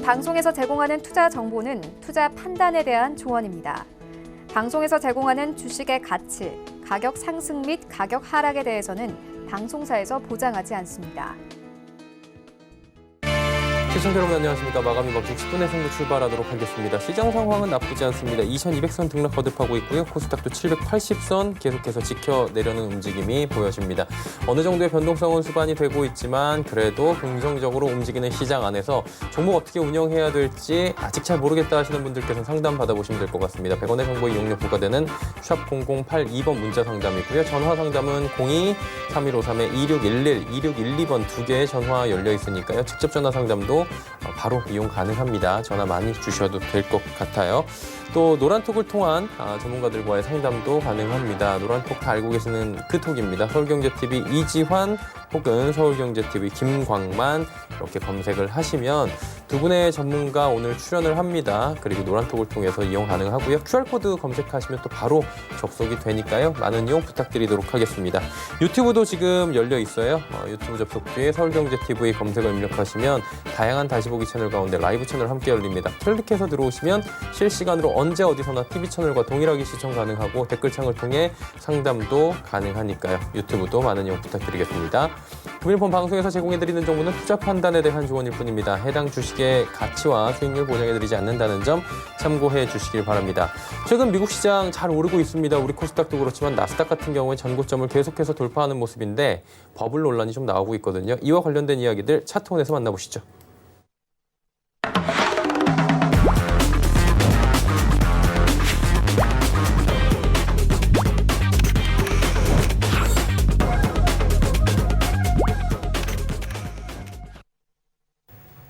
방송에서 제공하는 투자 정보는 투자 판단에 대한 조언입니다. 방송에서 제공하는 주식의 가치, 가격 상승 및 가격 하락에 대해서는 방송사에서 보장하지 않습니다. 시청자 여러분 안녕하십니까. 마감이 막중 10분의 승부 출발하도록 하겠습니다. 시장 상황은 나쁘지 않습니다. 2200선 등락 거듭하고 있고요. 코스닥도 780선 계속해서 지켜내려는 움직임이 보여집니다. 어느 정도의 변동성은 수반이 되고 있지만 그래도 긍정적으로 움직이는 시장 안에서 종목 어떻게 운영해야 될지 아직 잘 모르겠다 하시는 분들께서는 상담 받아보시면 될 것 같습니다. 100원의 정보 이용료 부과되는 샵 0082번 문자 상담이고요. 전화 상담은 02-3153-2611, 2612번 두 개의 전화 열려 있으니까요. 직접 전화 상담도 바로 이용 가능합니다. 전화 많이 주셔도 될 것 같아요. 또 노란톡을 통한 전문가들과의 상담도 가능합니다. 노란톡 다 알고 계시는 그 톡입니다. 서울경제TV 이지환 혹은 서울경제TV 김광만 이렇게 검색을 하시면 두 분의 전문가 오늘 출연을 합니다. 그리고 노란톡을 통해서 이용 가능하고요. QR코드 검색하시면 또 바로 접속이 되니까요. 많은 이용 부탁드리도록 하겠습니다. 유튜브도 지금 열려 있어요. 유튜브 접속 뒤에 서울경제TV 검색을 입력하시면 다양한 다시보기 채널 가운데 라이브 채널 함께 열립니다. 클릭해서 들어오시면 실시간으로 언제 어디서나 TV 채널과 동일하게 시청 가능하고 댓글창을 통해 상담도 가능하니까요. 유튜브도 많은 이용 부탁드리겠습니다. 금일폰 방송에서 제공해드리는 정보는 투자 판단에 대한 조언일 뿐입니다. 해당 주식의 가치와 수익률 보장해드리지 않는다는 점 참고해 주시길 바랍니다. 최근 미국 시장 잘 오르고 있습니다. 우리 코스닥도 그렇지만 나스닥 같은 경우에 전고점을 계속해서 돌파하는 모습인데 버블 논란이 좀 나오고 있거든요. 이와 관련된 이야기들 차트원에서 만나보시죠.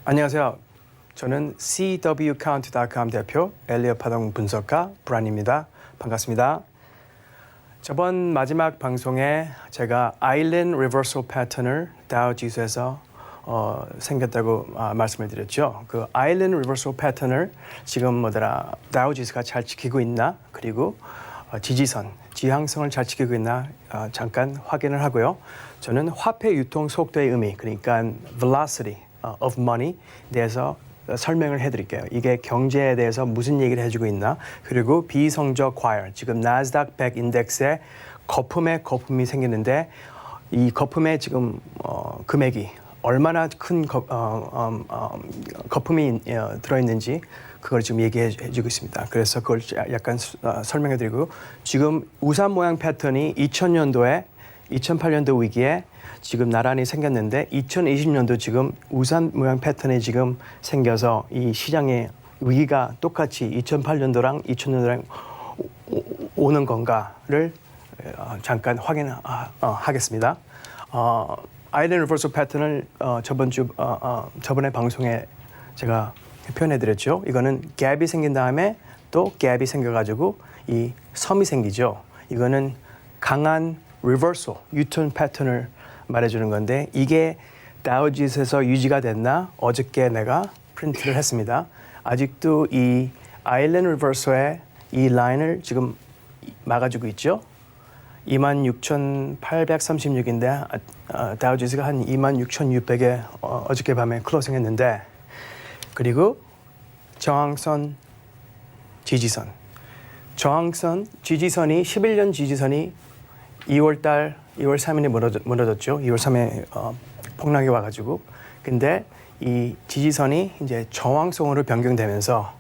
안녕하세요. 저는 CWCount.com 대표 엘리엇 파동 분석가 브란입니다. 반갑습니다. 저번 마지막 방송에 제가 아일랜드 리버설 패턴을 다우 지수에서 생겼다고 말씀을 드렸죠. 그 아일랜드 리버설 패턴을 지금 다우 지수가 잘 지키고 있나, 그리고 지지선, 지향성을 잘 지키고 있나 잠깐 확인을 하고요. 저는 화폐 유통 속도의 의미, 그러니까 velocity of money에 대해서 설명을 해드릴게요. 이게 경제에 대해서 무슨 얘기를 해주고 있나, 그리고 비성적 과열, 지금 나스닥 100 인덱스에 거품이 생기는데 이 거품에 지금 금액이 얼마나 큰 거품이 들어있는지 그걸 지금 얘기해주고 있습니다. 그래서 그걸 약간 설명해드리고, 지금 우산 모양 패턴이 2008년도 위기에 지금 나란히 생겼는데 2020년도 지금 우산 모양 패턴이 지금 생겨서 이 시장의 위기가 똑같이 2008년도랑 2000년도랑 오는 건가를 잠깐 확인하겠습니다. 아일랜드 리버설 패턴을 저번에 방송에 제가 표현해드렸죠. 이거는 갭이 생긴 다음에 또 갭이 생겨가지고 이 섬이 생기죠. 이거는 강한 리버설, 유턴 패턴을 말해주는 건데, 이게 다우지수에서 유지가 됐나? 어저께 내가 프린트를 했습니다. 아직도 이 아일랜드 리버설의 이 라인을 지금 막아주고 있죠. 26,836인데 다우지수가 한 26,600에 어저께 밤에 클로징했는데, 그리고 저항선, 지지선. 저항선, 지지선이 11년 지지선이 2월 3일에 무너졌죠. 2월 3일에 폭락이 와가지고. 근데 이 지지선이 이제 저항성으로 변경되면서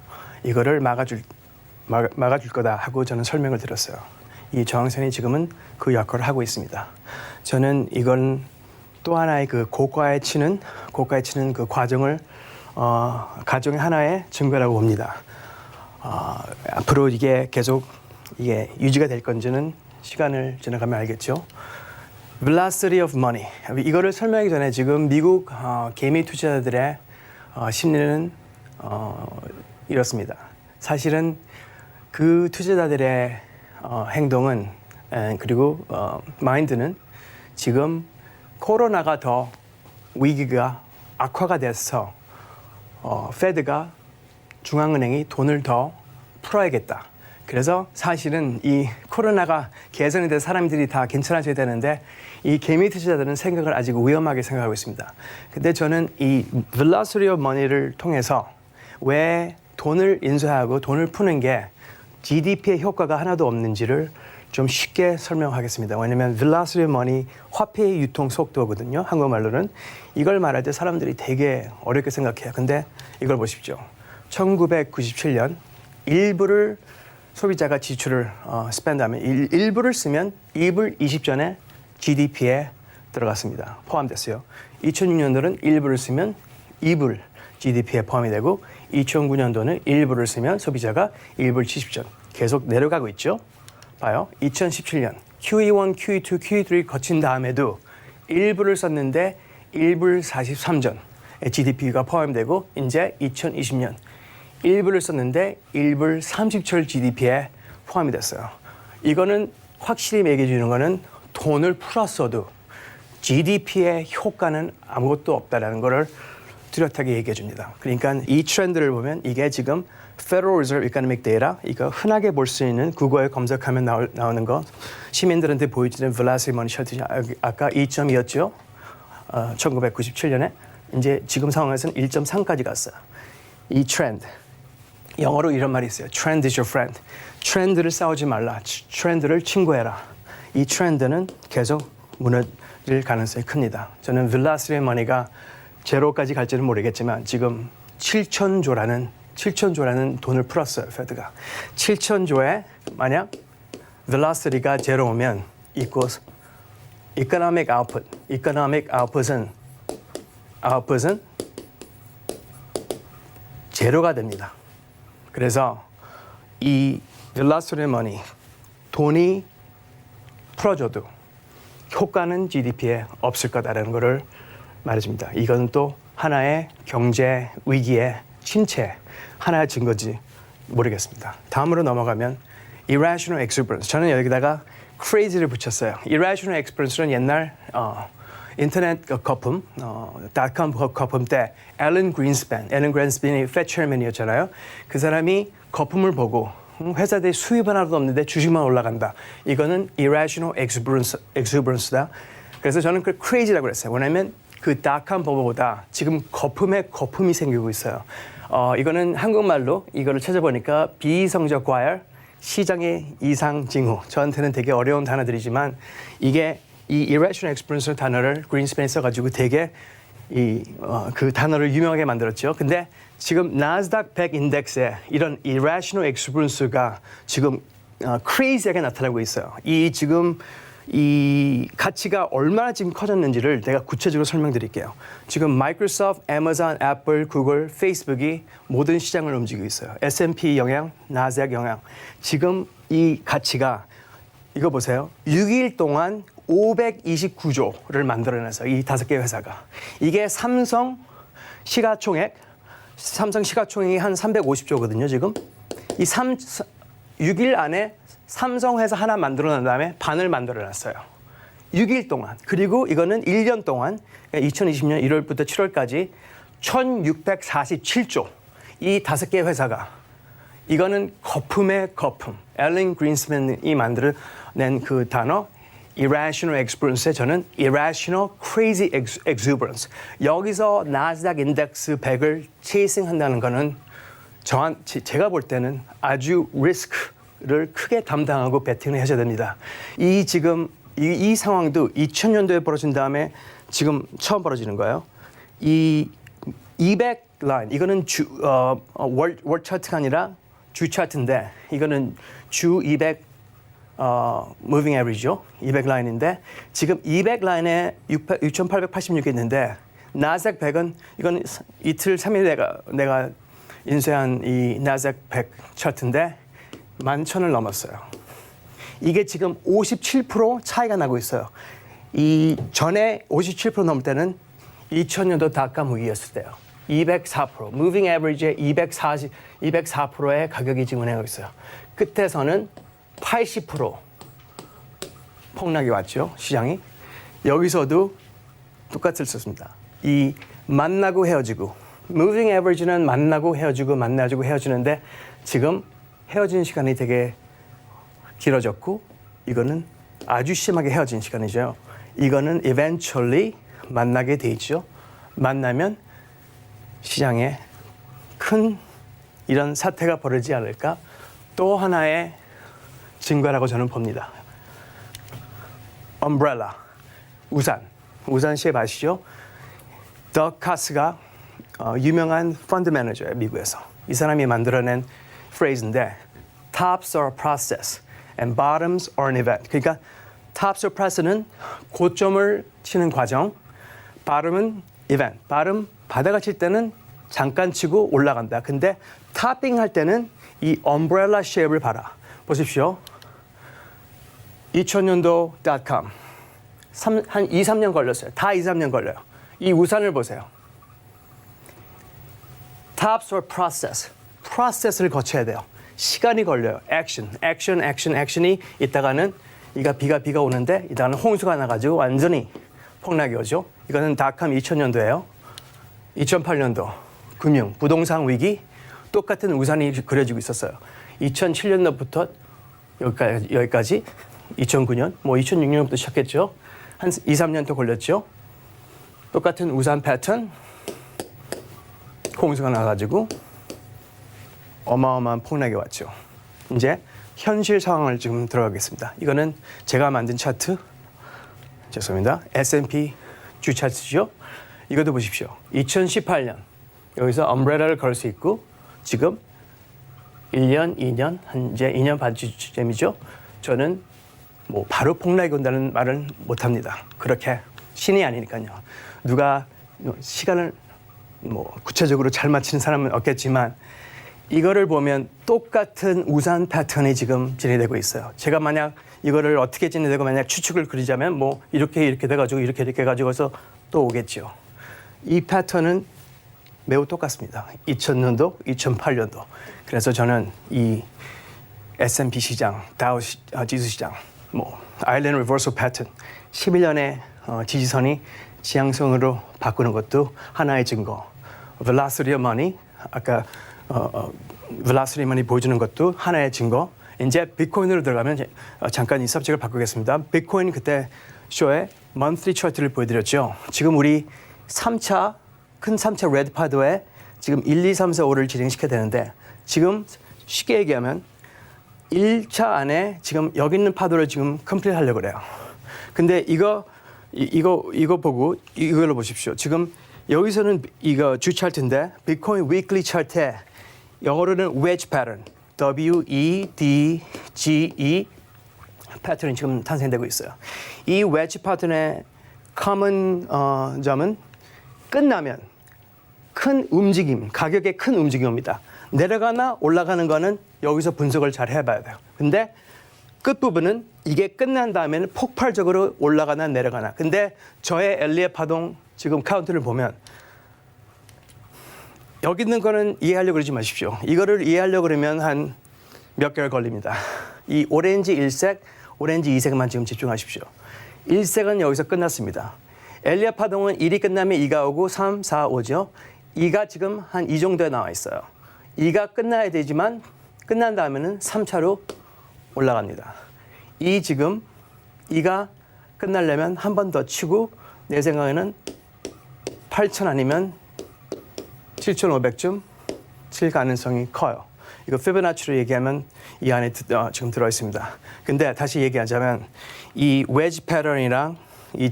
이거를 막아줄 거다 하고 저는 설명을 드렸어요. 이 저항선이 지금은 그 역할을 하고 있습니다. 저는 이건 또 하나의 그 고가에 치는 그 과정의 하나의 증거라고 봅니다. 앞으로 이게 계속 유지가 될 건지는 시간을 지나가면 알겠죠. Velocity of money. 이거를 설명하기 전에 지금 미국 개미 투자자들의 심리는 이렇습니다. 사실은 그 투자자들의 행동은 그리고 마인드는 지금 코로나가 더 위기가 악화가 돼서 페드가 중앙은행이 돈을 더 풀어야겠다. 그래서 사실은 이 코로나가 개선이 돼서 사람들이 다 괜찮아져야 되는데 이 개미 투자자들은 생각을 아직 위험하게 생각하고 있습니다. 근데 저는 이 velocity of money를 통해서 왜 돈을 인수하고 돈을 푸는 게 GDP에 효과가 하나도 없는지를 좀 쉽게 설명하겠습니다. 왜냐하면 velocity of money, 화폐의 유통 속도거든요. 한국말로는. 이걸 말할 때 사람들이 되게 어렵게 생각해요. 근데 이걸 보십시오. 1997년 일부를 소비자가 지출을 스펜드하면 일부를 쓰면 2불 20전에 GDP에 들어갔습니다. 포함됐어요. 2006년도는 일부를 쓰면 2불 GDP에 포함이 되고 2009년도는 일부를 쓰면 소비자가 1불 70전 계속 내려가고 있죠. 봐요. 2017년 QE1, QE2, QE3 거친 다음에도 일부를 썼는데 1불 43전 GDP가 포함되고 이제 2020년 일부를 썼는데 1불 30초 GDP에 포함이 됐어요. 이거는 확실히 얘기해 주는 거는 돈을 풀었어도 GDP의 효과는 아무것도 없다라는 거를 뚜렷하게 얘기해 줍니다. 그러니까 이 트렌드를 보면 이게 지금 Federal Reserve Economic Data, 이거 흔하게 볼 수 있는 국어에 검색하면 나오는 거, 시민들한테 보여주는 velocity money chart, 아까 2.2였죠? 1997년에. 이제 지금 상황에서는 1.3까지 갔어요. 이 트렌드. 영어로 이런 말이 있어요. Trend is your friend. 트렌드를 싸우지 말라. 트렌드를 친구해라. 이 트렌드는 계속 무너질 가능성이 큽니다. 저는 velocity money가 제로까지 갈지는 모르겠지만 지금 7천조라는 돈을 풀었어요. 페드가. 7천조에 만약 velocity가 제로면 equals economic output. economic output은 제로가 됩니다. 그래서 이 velocity money, 돈이 풀어줘도 효과는 GDP에 없을 거다라는 것을 말해줍니다. 이건 또 하나의 경제 위기의 침체, 하나의 증거지 모르겠습니다. 다음으로 넘어가면 irrational exuberance. 저는 여기다가 crazy를 붙였어요. irrational exuberance는 옛날 인터넷 거품, 닷컴 거품 때 앨런 그린스팬이 Fed chairman이었잖아요. 그 사람이 거품을 보고 회사들이 수입 하나도 없는데 주식만 올라간다. 이거는 irrational exuberance다. 그래서 저는 그 crazy라고 그랬어요. 왜냐하면 그 닷컴 버블보다 지금 거품에 거품이 생기고 있어요. 이거는 한국말로 이거를 찾아보니까 비이성적 과열, 시장의 이상 징후. 저한테는 되게 어려운 단어들이지만 이게 이 irrational exuberance 단어를 그린스팬이 써가지고 되게 그 단어를 유명하게 만들었죠. 근데 지금 나스닥 100 인덱스에 이런 irrational exuberance가 지금 crazy하게 나타나고 있어요. 이 가치가 얼마나 지금 커졌는지를 내가 구체적으로 설명드릴게요. 지금 마이크로소프트, 애마존, 애플, 구글, 페이스북이 모든 시장을 움직이고 있어요. S&P 영향, 나스닥 영향. 지금 이 가치가 이거 보세요. 6일 동안 529조를 만들어내서 이 5개 회사가. 이게 삼성 시가총액이 한 350조거든요, 지금. 6일 안에 삼성 회사 하나 만들어낸 다음에 반을 만들어놨어요. 6일 동안. 그리고 이거는 1년 동안 2020년 1월부터 7월까지 1647조. 이 5개 회사가. 이거는 거품의 거품. 앨런 그린스팬이 만들어낸 그 단어 irrational exuberance에 저는 irrational crazy exuberance. 여기서 나스닥 인덱스 100을 체이싱한다는 거는 제가 볼 때는 아주 리스크를 크게 담당하고 베팅을 하셔야 됩니다. 지금 이 상황도 2000년도에 벌어진 다음에 지금 처음 벌어지는 거예요. 이 200 라인 이거는 월 차트가 아니라 주 차트인데 이거는 주 200 moving average죠. 200 라인인데 지금 200 라인에 6,886이 있는데 나스닥 100은 이건 이틀 3일 내가 인쇄한 이 나스닥 100 차트인데 11,000을 넘었어요. 이게 지금 57% 차이가 나고 있어요. 이 전에 57% 넘을 때는 2000년도 닷컴 위기였을 때요. 204%, 무빙 에버리지의 204%의 가격이 지금 운행하고 있어요. 끝에서는 80% 폭락이 왔죠, 시장이. 여기서도 똑같을 수 있습니다. 이 만나고 헤어지고, 무빙 에버리지는 만나고 헤어지고 헤어지는데 지금 헤어지는 시간이 되게 길어졌고 이거는 아주 심하게 헤어진 시간이죠. 이거는 eventually 만나게 돼 있죠. 만나면 시장에 큰 이런 사태가 벌어지지 않을까? 또 하나의 증거라고 저는 봅니다. umbrella, 우산 쉐입 아시죠? 더 카스가 유명한 펀드 매니저예요, 미국에서. 이 사람이 만들어낸 프레이즈인데 tops are a process and bottoms are an event. 그러니까 tops or process는 고점을 치는 과정, bottom은 event. bottom 바다가 칠 때는 잠깐 치고 올라간다. 근데 topping 할 때는 이 umbrella 쉐입을 봐라. 보십시오. 2000년도.com 한 2, 3년 걸렸어요. 다 2, 3년 걸려요. 이 우산을 보세요. tops or process. process를 거쳐야 돼요. 시간이 걸려요. 액션이 있다가는 비가 오는데 이따가는 홍수가 나가지고 완전히 폭락이 오죠. 이거는 닷컴 2000년도예요. 2008년도 금융 부동산 위기 똑같은 우산이 그려지고 있었어요. 2007년도부터 여기까지 2009년 2006년부터 시작했죠. 한 2, 3년 더 걸렸죠. 똑같은 우산 패턴 홍수가 나가지고 어마어마한 폭락이 왔죠. 이제 현실 상황을 지금 들어가겠습니다. 이거는 제가 만든 차트, 죄송합니다. S&P 주 차트죠. 이것도 보십시오. 2018년 여기서 엄브레라를 걸 수 있고 지금 1년, 2년, 이제 2년 반쯤이죠. 저는 바로 폭락이 온다는 말은 못합니다. 그렇게 신이 아니니까요. 누가 시간을 구체적으로 잘 맞히는 사람은 없겠지만 이거를 보면 똑같은 우산 패턴이 지금 진행되고 있어요. 제가 만약 이거를 어떻게 진행되고 만약 추측을 그리자면 이렇게 돼가지고 이렇게 해가지고서 또 오겠죠. 이 패턴은 매우 똑같습니다. 2000년도, 2008년도. 그래서 저는 이 S&P 시장, 다우 지수 시장, 아일랜드 리버설 패턴 11년의 지지선이 지향성으로 바꾸는 것도 하나의 증거. velocity of money, 아까 velocity of money 보여주는 것도 하나의 증거. 이제 비트코인으로 들어가면 잠깐 이 서브젝트를 바꾸겠습니다. 비트코인 그때 쇼에 monthly 차트를 보여드렸죠. 지금 우리 큰 3차 레드 파도에 지금 1, 2, 3, 4, 5를 진행시켜야 되는데 지금 쉽게 얘기하면 1차 안에 지금 여기 있는 파도를 지금 컴플릿 하려고 그래요. 근데 이거 보고 이걸로 보십시오. 지금 여기서는 이거 주 차트인데 비트코인 위클리 차트에 영어로는 wedge pattern, W-E-D-G-E 패턴이 지금 탄생되고 있어요. 이 wedge 패턴의 common 점은 끝나면 큰 움직임, 가격의 큰 움직임입니다. 내려가나 올라가는 거는 여기서 분석을 잘 해봐야 돼요. 근데 끝부분은 이게 끝난 다음에는 폭발적으로 올라가나 내려가나. 근데 저의 엘리엇 파동 지금 카운트를 보면 여기 있는 거는 이해하려고 그러지 마십시오. 이거를 이해하려고 그러면 한 몇 개월 걸립니다. 이 오렌지 1색, 오렌지 2색만 지금 집중하십시오. 1색은 여기서 끝났습니다. 엘리엇 파동은 1이 끝나면 2가 오고 3, 4, 5죠. 2가 지금 한 이 정도에 나와 있어요. 2가 끝나야 되지만 끝난 다음에는 3차로 올라갑니다. 지금 2가 끝나려면 한 번 더 치고 내 생각에는 8,000 아니면 7,500쯤 칠 가능성이 커요. 이거 피보나치로 얘기하면 이 안에 지금 들어 있습니다. 근데 다시 얘기하자면 이 웨지 패턴이랑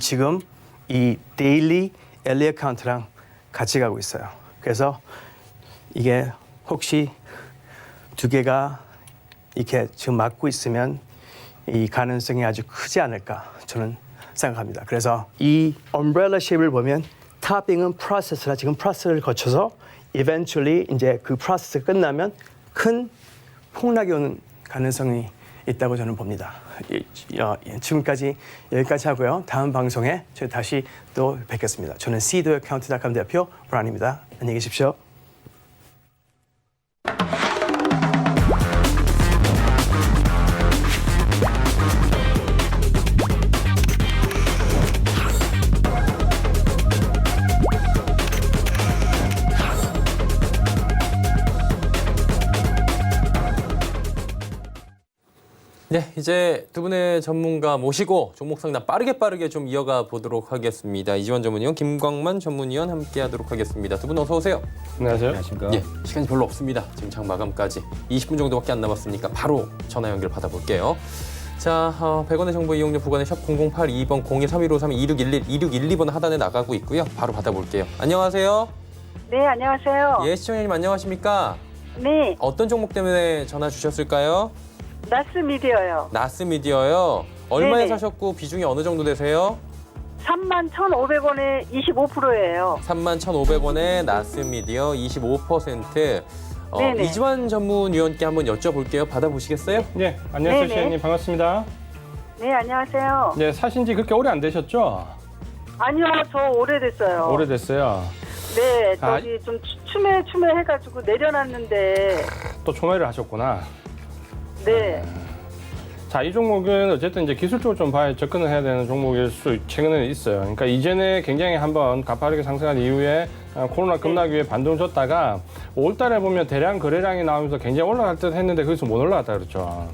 지금 이 데일리 엘리엇 카운트랑 같이 가고 있어요. 그래서 이게 혹시 두 개가 이렇게 지금 맞고 있으면 이 가능성이 아주 크지 않을까 저는 생각합니다. 그래서 이 엄브렐라 쉐입을 보면 탑핑은 프로세스라 지금 프로세스를 거쳐서 eventually 이제 그 프로세스 끝나면 큰 폭락이 오는 가능성이 있다고 저는 봅니다. 지금까지 여기까지 하고요. 다음 방송에 저희 다시 또 뵙겠습니다. 저는 seedoaccount.com 대표 브라운입니다. 안녕히 계십시오. 네, 이제 두 분의 전문가 모시고 종목 상담 빠르게 좀 이어가 보도록 하겠습니다. 이지원 전문위원, 김광만 전문위원 함께하도록 하겠습니다. 두 분 어서 오세요. 안녕하세요. 안녕하십니까. 예, 시간이 별로 없습니다. 지금 장 마감까지 20분 정도밖에 안 남았으니까 바로 전화 연결 받아볼게요. 자, 100원의 정보 이용료 부과는 샵 0082번 023153 2612번 하단에 나가고 있고요. 바로 받아볼게요. 안녕하세요. 네, 안녕하세요. 예, 시청자님 안녕하십니까? 네, 어떤 종목 때문에 전화 주셨을까요? 나스미디어요. 나스미디어요. 얼마에 네네. 사셨고 비중이 어느 정도 되세요? 31,500원에 25%예요. 31,500원에 나스미디어 25%. 네네. 이지환 전문위원께 한번 여쭤볼게요. 받아보시겠어요? 네, 안녕하세요, 네네. 시장님 반갑습니다. 네, 안녕하세요. 네, 사신 지 그렇게 오래 안 되셨죠? 아니요, 저 오래됐어요. 오래됐어요. 네, 아, 저기 좀 추매 해가지고 내려놨는데, 또 총회를 하셨구나. 네, 자, 이 종목은 어쨌든 이제 기술적으로 좀 봐야 접근을 해야 되는 종목일 수 최근에는 있어요. 그러니까 이전에 굉장히 한번 가파르게 상승한 이후에 코로나 급락 이후에 반동 줬다가 5월달에 보면 대량 거래량이 나오면서 굉장히 올라갈 듯 했는데 거기서 못 올라갔다 그랬죠.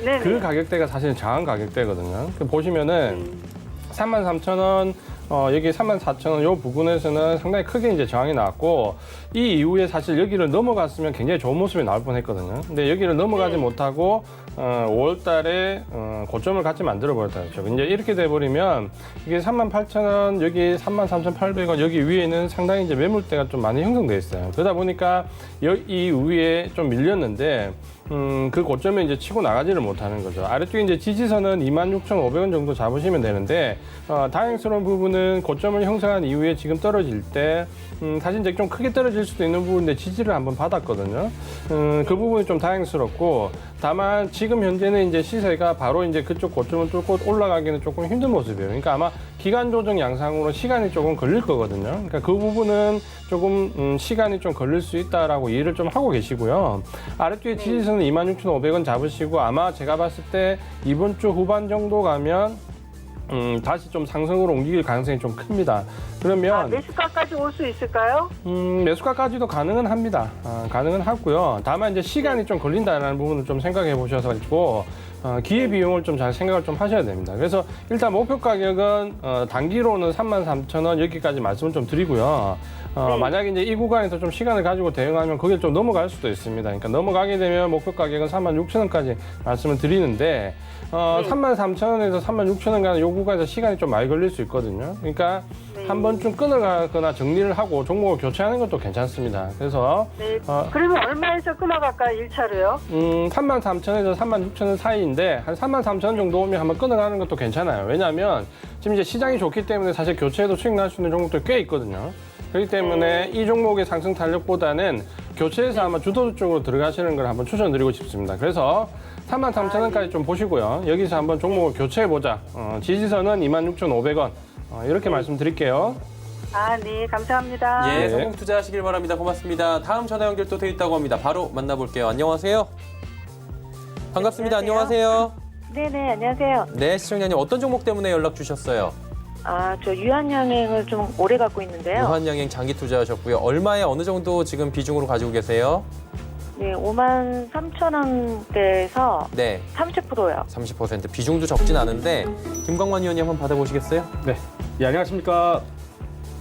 네네. 그 가격대가 사실 저항 가격대거든요. 보시면은 33,000원, 여기 34,000원 요 부근에서는 상당히 크게 이제 저항이 나왔고 이 이후에 사실 여기를 넘어갔으면 굉장히 좋은 모습이 나올 뻔했거든요. 근데 여기를 넘어가지 못하고 5월달에 고점을 같이 만들어 버렸다 그렇죠. 이제 이렇게 돼버리면 이게 38,000원, 여기 33,800원 여기 위에는 상당히 이제 매물대가 좀 많이 형성돼 있어요. 그러다 보니까 이 위에 좀 밀렸는데. 그 고점에 이제 치고 나가지를 못하는 거죠. 아래쪽에 이제 지지선은 26,500원 정도 잡으시면 되는데, 다행스러운 부분은 고점을 형성한 이후에 지금 떨어질 때, 사실 이제 좀 크게 떨어질 수도 있는 부분인데 지지를 한번 받았거든요. 그 부분이 좀 다행스럽고, 다만 지금 현재는 이제 시세가 바로 이제 그쪽 고점을 뚫고 올라가기는 조금 힘든 모습이에요. 그러니까 아마 기간 조정 양상으로 시간이 조금 걸릴 거거든요. 그러니까 그 부분은 조금 시간이 좀 걸릴 수 있다라고 이해를 좀 하고 계시고요. 아래쪽에 지지선은 26,500원 잡으시고 아마 제가 봤을 때 이번 주 후반 정도 가면 다시 좀 상승으로 옮길 가능성이 좀 큽니다. 그러면 매수가까지 올 수 있을까요? 매수가까지도 가능은 합니다. 가능은 하고요. 다만 이제 시간이 좀 걸린다는 부분을 좀 생각해 보셔서 가지고 기회 비용을 좀 잘 생각을 좀 하셔야 됩니다. 그래서 일단 목표 가격은 단기로는 33,000원 여기까지 말씀을 좀 드리고요. 만약에 이제 이 구간에서 좀 시간을 가지고 대응하면 거기에 좀 넘어갈 수도 있습니다. 그러니까 넘어가게 되면 목표 가격은 36,000원까지 말씀을 드리는데 33,000원에서 36,000원 가는 이 구간에서 시간이 좀 많이 걸릴 수 있거든요. 그러니까 한 번쯤 끊어가거나 정리를 하고 종목을 교체하는 것도 괜찮습니다. 그래서 네. 그러면 얼마에서 끊어갈까요, 1차로요? 33,000원에서 36,000원 사이인데 한 33,000원 정도 오면 한번 끊어가는 것도 괜찮아요. 왜냐하면 지금 이제 시장이 좋기 때문에 사실 교체해도 수익 날 수 있는 종목도 꽤 있거든요. 그렇기 때문에 이 종목의 상승 탄력보다는 교체해서 아마 주도주 쪽으로 들어가시는 걸 한번 추천드리고 싶습니다. 그래서 33,000원까지 좀 보시고요. 여기서 한번 종목을 교체해보자. 지지선은 26,500원. 이렇게 말씀드릴게요. 네, 감사합니다. 예, 네. 성공 투자하시길 바랍니다. 고맙습니다. 다음 전화 연결 또 돼 있다고 합니다. 바로 만나볼게요. 안녕하세요. 반갑습니다. 안녕하세요. 네네, 안녕하세요. 네, 시청자님 어떤 종목 때문에 연락 주셨어요? 저 유한양행을 좀 오래 갖고 있는데요. 무한양행 장기 투자하셨고요. 얼마에 어느 정도 지금 비중으로 가지고 계세요? 네, 53,000원대에서 네, 30%요. 30%. 비중도 적진 않은데 김광만 위원님 한번 받아보시겠어요? 네. 예, 안녕하십니까.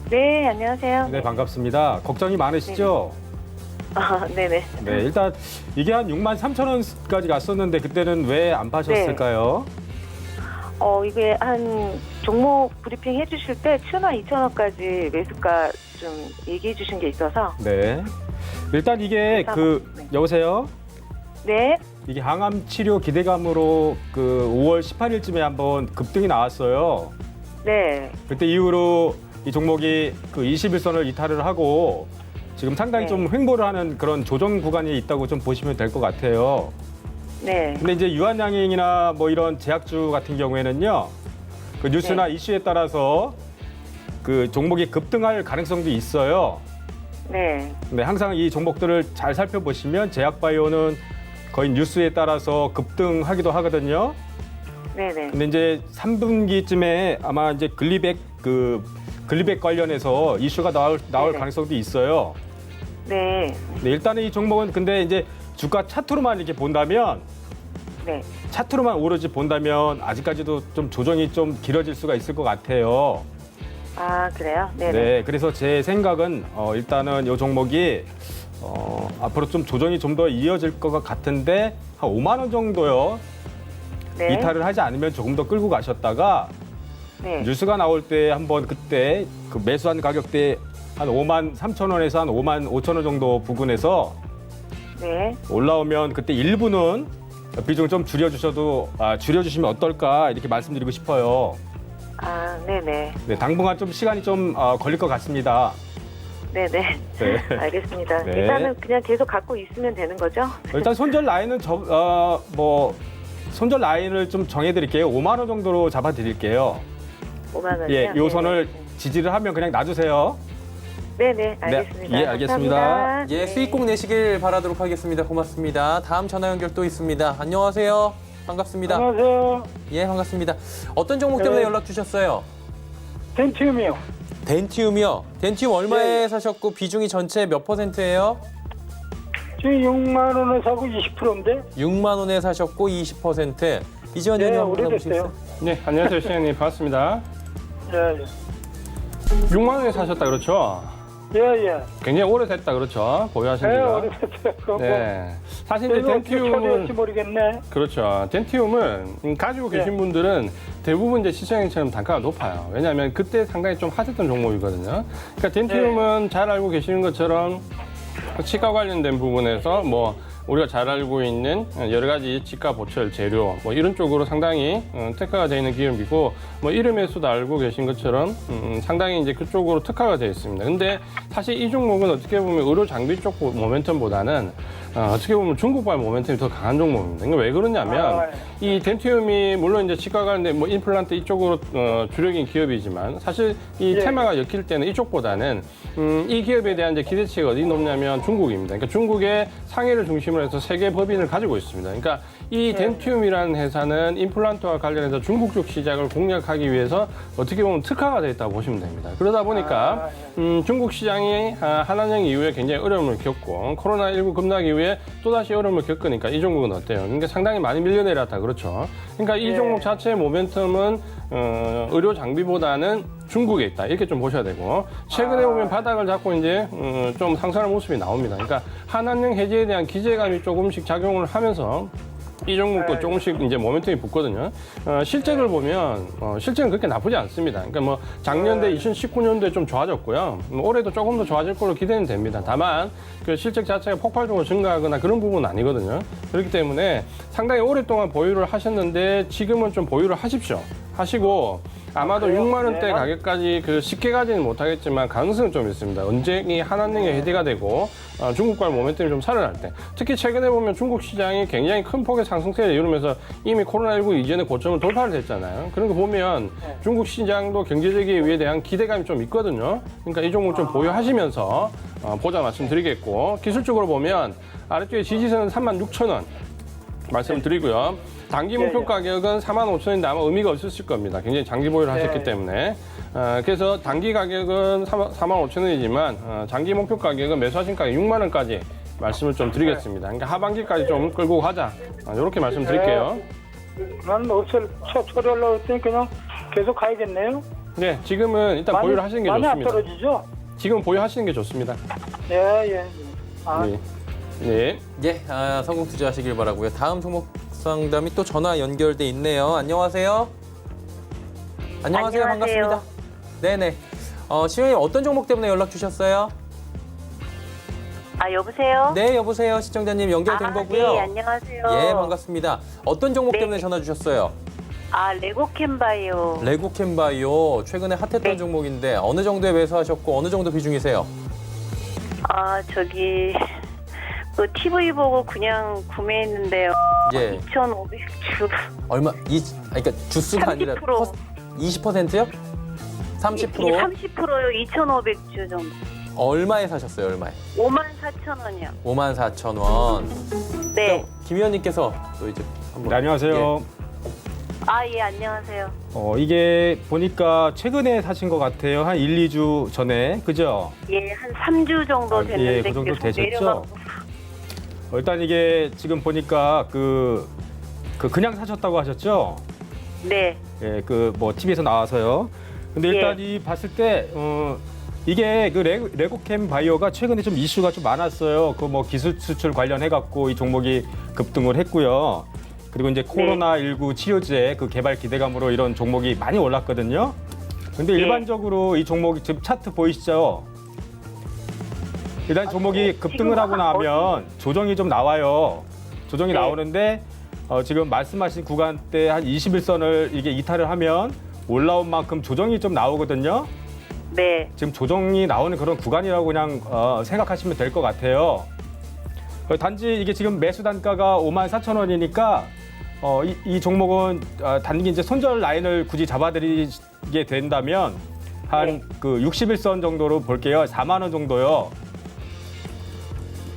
네, 안녕하세요. 네, 반갑습니다. 걱정이 많으시죠? 네네. 네, 일단 이게 한 63,000원까지 갔었는데 그때는 왜 안 파셨을까요? 이게 한 종목 브리핑 해주실 때 1,000원, 2,000원까지 매수가 좀 얘기해 주신 게 있어서. 네. 일단 이게 네. 여보세요? 네, 이게 항암 치료 기대감으로 5월 18일쯤에 한번 급등이 나왔어요. 네, 그때 이후로 이 종목이 21선을 이탈을 하고 지금 상당히 네. 좀 횡보를 하는 그런 조정 구간이 있다고 좀 보시면 될 것 같아요. 네, 근데 이제 유한양행이나 뭐 이런 제약주 같은 경우에는요, 그 뉴스나 이슈에 따라서 그 종목이 급등할 가능성도 있어요. 네, 근데 항상 이 종목들을 잘 살펴보시면 제약바이오는 거의 뉴스에 따라서 급등하기도 하거든요. 네네. 근데 이제 3분기쯤에 아마 이제 글리백 관련해서 이슈가 나올 네네. 가능성도 있어요. 네, 네, 일단은 이 종목은 근데 이제 주가 차트로만 이렇게 본다면 네. 차트로만 오로지 본다면 아직까지도 좀 조정이 좀 길어질 수가 있을 것 같아요. 아, 그래요? 네네. 네, 그래서 제 생각은 일단은 이 종목이 앞으로 좀 조정이 좀 더 이어질 것 같은데 한 5만 원 정도요. 네. 이탈을 하지 않으면 조금 더 끌고 가셨다가 네. 뉴스가 나올 때 한번 그때 그 매수한 가격대 한 5만 3천 원에서 한 5만 5천 원 정도 부근에서 네. 올라오면 그때 일부는 비중을 좀 줄여주시면 어떨까 이렇게 말씀드리고 싶어요. 아, 네네. 네, 당분간 좀 시간이 좀 걸릴 것 같습니다. 네네. 네. 알겠습니다. 네. 일단은 그냥 계속 갖고 있으면 되는 거죠? 일단 손절 라인은 손절 라인을 좀 정해드릴게요. 5만 원 정도로 잡아드릴게요. 5만 원이요? 예, 요 선을 지지를 하면 그냥 놔주세요. 네네. 알겠습니다. 네, 예, 알겠습니다. 감사합니다. 예, 네. 수익 꼭 내시길 바라도록 하겠습니다. 고맙습니다. 다음 전화 연결 또 있습니다. 안녕하세요. 반갑습니다. 안녕하세요. 예, 반갑습니다. 어떤 종목 때문에 네. 연락 주셨어요? 덴티움이요. 덴티움이요. 덴티움 얼마에 사셨고 비중이 전체 몇 %예요? 지금 6만 원에 사고 20%인데. 6만 원에 사셨고 20%. 이지원 네, 의원님 한번 오래됐어요. 가보시겠어요? 네, 안녕하세요, 시장님. 반갑습니다. 예, 6만 원에 사셨다 그렇죠? 예. 예. 굉장히 오래됐다 그렇죠? 보유하신 예, 지가. 오래됐어요. 그거 네. 사실 이제 그거 어떻게 처리할지 덴티움은 모르겠네. 그렇죠. 덴티움은 가지고 계신 분들은 대부분 이제 시장처럼 단가가 높아요. 왜냐하면 그때 상당히 좀 핫했던 종목이거든요. 그러니까 덴티움은 잘 알고 계시는 것처럼 치과 관련된 부분에서 뭐 우리가 잘 알고 있는 여러 가지 치과 보철 재료 뭐 이런 쪽으로 상당히 특화가 되어 있는 기업이고 뭐 이름에서도 알고 계신 것처럼 상당히 이제 그쪽으로 특화가 되어 있습니다. 근데 사실 이 종목은 어떻게 보면 의료 장비 쪽 모멘텀보다는 어떻게 보면 중국발 모멘텀이 더 강한 종목입니다. 그러니까 왜 그러냐면 이 덴티움이 물론 이제 치과 관련된 뭐 임플란트 이쪽으로 주력인 기업이지만 사실 이 테마가 엮일 때는 이쪽보다는 이 기업에 대한 이제 기대치가 어디 높냐면 중국입니다. 그러니까 중국의 상해를 중심으로 해서 세계 법인을 가지고 있습니다. 그러니까 이 덴티움이라는 회사는 임플란트와 관련해서 중국 쪽 시장을 공략하기 위해서 어떻게 보면 특화가 되어 있다고 보시면 됩니다. 그러다 보니까 중국 시장이 한한령 이후에 굉장히 어려움을 겪고 코로나19 급락 이후에 또다시 어려움을 겪으니까 이 종목은 어때요? 그러니까 상당히 많이 밀려내렸다 그렇죠. 그러니까 이 종목 자체의 모멘텀은 의료 장비보다는 중국에 있다 이렇게 좀 보셔야 되고 최근에 보면 바닥을 잡고 이제 좀 상승하는 모습이 나옵니다. 그러니까 한한령 해지에 대한 기대감이 조금씩 작용을 하면서 이 종목도 조금씩 이제 모멘텀이 붙거든요. 실적을 보면 실적은 그렇게 나쁘지 않습니다. 그러니까 뭐 작년대 2019년도에 좀 좋아졌고요. 올해도 조금 더 좋아질 걸로 기대는 됩니다. 다만 그 실적 자체가 폭발적으로 증가하거나 그런 부분은 아니거든요. 그렇기 때문에 상당히 오랫동안 보유를 하셨는데 지금은 좀 보유를 하십시오. 하시고 아마도 6만 원대 가격까지 쉽게 가지는 못하겠지만 가능성은 좀 있습니다. 언제 이 한한령이 해제가 되고 중국발 모멘텀이 좀 살아날 때 특히 최근에 보면 중국 시장이 굉장히 큰 폭의 상승세를 이루면서 이미 코로나19 이전의 고점을 돌파를 했잖아요. 그런 거 보면 중국 시장도 경제적 이유에 대한 기대감이 좀 있거든요. 그러니까 이 종목 좀 보유하시면서 보자 말씀드리겠고 기술적으로 보면 아래쪽에 지지선은 36,000원 말씀드리고요. 단기 목표 가격은 45,000원인데 아마 의미가 없으실 겁니다. 굉장히 장기 보유를 하셨기 때문에. 그래서 단기 가격은 45,000원이지만 장기 목표 가격은 매수하신 가격 6만 원까지 말씀을 좀 드리겠습니다. 그러니까 하반기까지 좀 끌고 가자. 이렇게 말씀드릴게요. 나는 옷을 처리하려고 했더니 그냥 계속 가야겠네요. 네, 지금은 일단 보유를 하시는 게 많이 안 좋습니다. 떨어지죠? 지금 보유하시는 게 좋습니다. 예. 네. 네. 예, 성공 투자하시길 바라고요. 다음 종목 상담이 또 전화 연결돼 있네요. 안녕하세요. 안녕하세요. 반갑습니다. 네네. 시청자님 어떤 종목 때문에 연락 주셨어요? 아, 여보세요? 네, 여보세요. 시청자님 연결된 거고요. 네, 안녕하세요. 예, 반갑습니다. 어떤 종목 네. 때문에 전화 주셨어요? 아, 레고캠바이오. 레고캠바이오 최근에 핫했던 네. 종목인데 어느 정도에 매수하셨고 어느 정도 비중이세요? 아, 그 TV 보고 그냥 구매했는데요. 예. 2,500주. 얼마? 그러니까 주수가 아니라 30%. 20%요? 30%? 30%요. 2,500주 정도. 얼마에 사셨어요? 얼마에? 54,000원이요. 54,000원. 네. 김 의원님께서 또 이제 한번 네, 안녕하세요. 아, 예, 안녕하세요. 이게 보니까 최근에 사신 것 같아요. 한 1, 2주 전에. 그죠? 예, 한 3주 정도 됐는데 예, 그 정도 계속 되셨죠? 내려가고. 일단 이게 지금 보니까 그냥 사셨다고 하셨죠? 네. 예, 그 뭐 TV에서 나와서요. 근데 일단 이 봤을 때 이게 그 레고캠 바이오가 최근에 좀 이슈가 좀 많았어요. 그 뭐 기술 수출 관련해 갖고 이 종목이 급등을 했고요. 그리고 이제 코로나19 치료제 그 개발 기대감으로 이런 종목이 많이 올랐거든요. 근데 일반적으로 이 종목이 지금 차트 보이시죠? 일단 종목이 급등을 하고 나면 조정이 좀 나와요. 조정이 나오는데 지금 말씀하신 구간대 한 21선을 이게 이탈을 하면 올라온 만큼 조정이 좀 나오거든요. 네. 지금 조정이 나오는 그런 구간이라고 그냥 생각하시면 될 것 같아요. 단지 이게 지금 매수 단가가 54,000원이니까 이 종목은 단기 이제 손절 라인을 굳이 잡아드리게 된다면 한 그 61선 정도로 볼게요. 4만 원 정도요.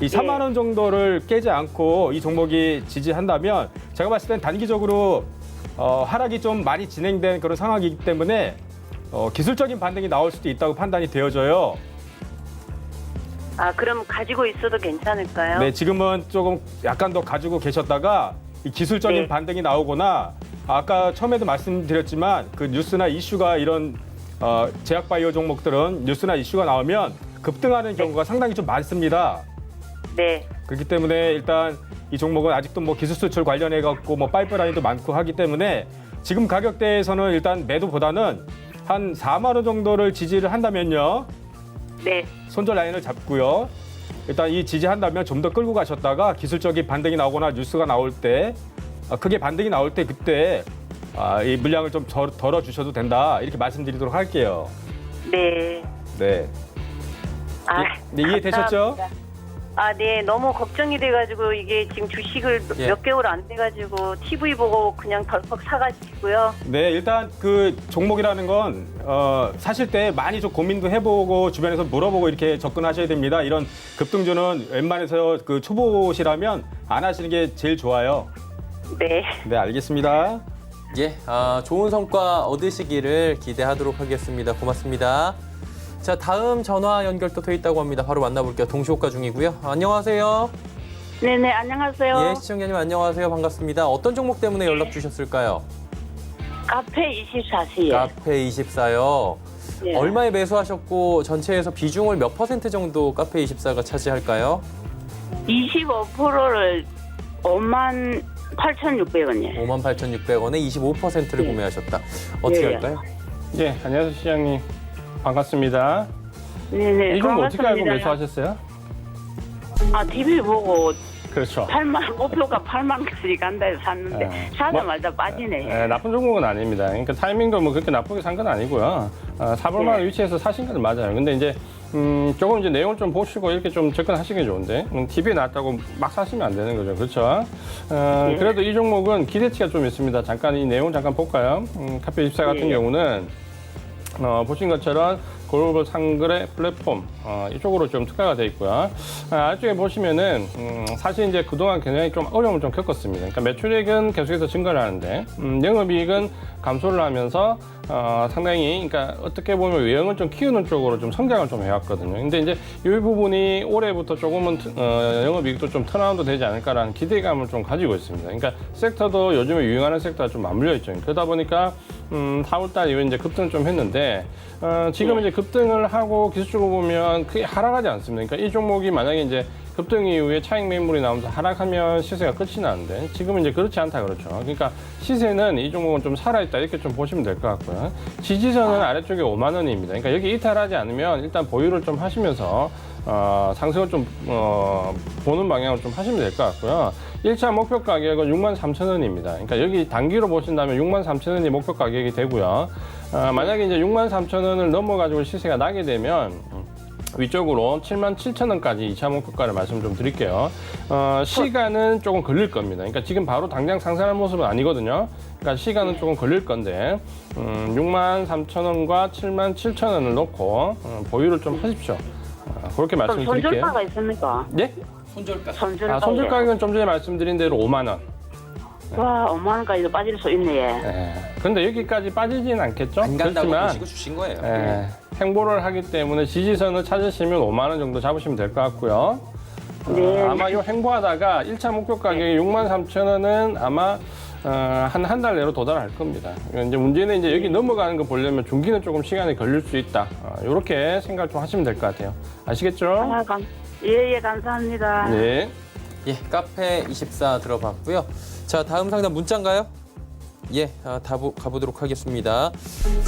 이 4만 원 정도를 깨지 않고 이 종목이 지지한다면 제가 봤을 땐 단기적으로 하락이 좀 많이 진행된 그런 상황이기 때문에 기술적인 반등이 나올 수도 있다고 판단이 되어져요. 아, 그럼 가지고 있어도 괜찮을까요? 네, 지금은 조금 약간 더 가지고 계셨다가 이 기술적인 네. 반등이 나오거나 아까 처음에도 말씀드렸지만 그 뉴스나 이슈가 이런 제약바이오 종목들은 뉴스나 이슈가 나오면 급등하는 경우가 상당히 좀 많습니다. 네. 그렇기 때문에 일단 이 종목은 아직도 뭐 기술 수출 관련해 갖고 뭐 파이프라인도 많고 하기 때문에 지금 가격대에서는 일단 매도보다는 한 4만 원 정도를 지지를 한다면요. 네. 손절 라인을 잡고요. 일단 이 지지한다면 좀 더 끌고 가셨다가 기술적인 반등이 나오거나 뉴스가 나올 때 크게 반등이 나올 때 그때 이 물량을 좀 덜어 주셔도 된다. 이렇게 말씀드리도록 할게요. 네. 네. 아, 네, 이해되셨죠? 감사합니다. 아, 네. 너무 걱정이 돼가지고 이게 지금 주식을 예. 몇 개월 안 돼가지고 TV 보고 그냥 덜컥 사가지고요. 네, 일단 그 종목이라는 건 사실 때 많이 좀 고민도 해보고 주변에서 물어보고 이렇게 접근하셔야 됩니다. 이런 급등주는 웬만해서 그 초보시라면 안 하시는 게 제일 좋아요. 네. 네, 알겠습니다. 예, 좋은 성과 얻으시기를 기대하도록 하겠습니다. 고맙습니다. 자, 다음 전화 연결도 돼 있다고 합니다. 바로 만나볼게요. 동시호가 중이고요. 안녕하세요. 네네, 안녕하세요. 예, 시청자님 안녕하세요. 반갑습니다. 어떤 종목 때문에 연락 주셨을까요? 카페 24시에. 카페 24요. 예. 얼마에 매수하셨고 전체에서 비중을 몇 % 정도 카페 24가 차지할까요? 25%를 58,600원이에요. 58,600원에 25%를 구매하셨다. 어떻게 예. 할까요? 예, 안녕하세요, 시장님. 반갑습니다. 네네. 이 종목 어떻게 알고 고맙습니다. 매수하셨어요? 아, TV 보고 그렇죠. 8만, 목표가 8만까지 간다 해서 샀는데, 뭐, 사자마자 빠지네. 나쁜 종목은 아닙니다. 그러니까 타이밍도 뭐 그렇게 나쁘게 산 건 아니고요. 사볼 만한 위치에서 사신 건 맞아요. 근데 이제 조금 이제 내용을 좀 보시고 이렇게 좀 접근하시기 좋은데 TV에 나왔다고 막 사시면 안 되는 거죠. 그렇죠? 그래도 이 종목은 기대치가 좀 있습니다. 잠깐 이 내용 잠깐 볼까요? 카페 24 같은 경우는 보신 것처럼 글로벌 상거래 플랫폼 이쪽으로 좀 특화가 돼 있고요. 아래쪽에 보시면은 사실 이제 그동안 굉장히 좀 어려움을 좀 겪었습니다. 그러니까 매출액은 계속해서 증가를 하는데 영업이익은 감소를 하면서 상당히 그러니까 어떻게 보면 외형을 좀 키우는 쪽으로 좀 성장을 좀 해왔거든요. 근데 이제 이 부분이 올해부터 조금은 영업이익도 좀 턴아웃도 되지 않을까라는 기대감을 좀 가지고 있습니다. 그러니까 섹터도 요즘에 유행하는 섹터가 좀 맞물려 있죠. 그러다 보니까 4월달 이후에 이제 급등을 좀 했는데 지금 이제 급등을 하고 기술적으로 보면 크게 하락하지 않습니다. 그러니까 이 종목이 만약에 이제 급등 이후에 차익 매물이 나오면서 하락하면 시세가 끝이 나는데 지금은 이제 그렇지 않다 그렇죠. 그러니까 시세는 이 종목은 좀 살아있다 이렇게 좀 보시면 될 것 같고요. 지지선은 아래쪽에 5만 원입니다. 그러니까 여기 이탈하지 않으면 일단 보유를 좀 하시면서 상승을 좀 보는 방향으로 좀 하시면 될 것 같고요. 1차 목표 가격은 63,000원입니다. 그러니까 여기 단기로 보신다면 63,000원이 목표 가격이 되고요. 만약에 이제 63,000원을 넘어가지고 시세가 나게 되면 위쪽으로 77,000원까지 2차 목표가를 말씀 좀 드릴게요. 시간은 조금 걸릴 겁니다. 그러니까 지금 바로 당장 상승할 모습은 아니거든요. 그러니까 시간은 조금 걸릴 건데 63,000원과 77,000원을 놓고 보유를 좀 하십시오. 그렇게 말씀드릴게요. 손절가가 있습니까? 예? 손절가. 손절가. 손절 가격은 좀 전에 말씀드린 대로 5만 원. 와, 5만 원까지도 빠질 수 있네. 예. 근데 여기까지 빠지진 않겠죠? 안 간다고 그렇지만 보시고 주신 거예요. 행보를 하기 때문에 지지선을 찾으시면 5만 원 정도 잡으시면 될 것 같고요. 네. 아마 이 행보하다가 1차 목표 가격이 63,000원은 아마 한 달 내로 도달할 겁니다. 이제 문제는 이제 여기 넘어가는 거 보려면 중기는 조금 시간이 걸릴 수 있다. 이렇게 생각을 좀 하시면 될 것 같아요. 아시겠죠? 예, 감사합니다. 네. 예, 카페 24 들어봤고요. 자, 다음 상담 문자인가요? 예, 가보도록 하겠습니다.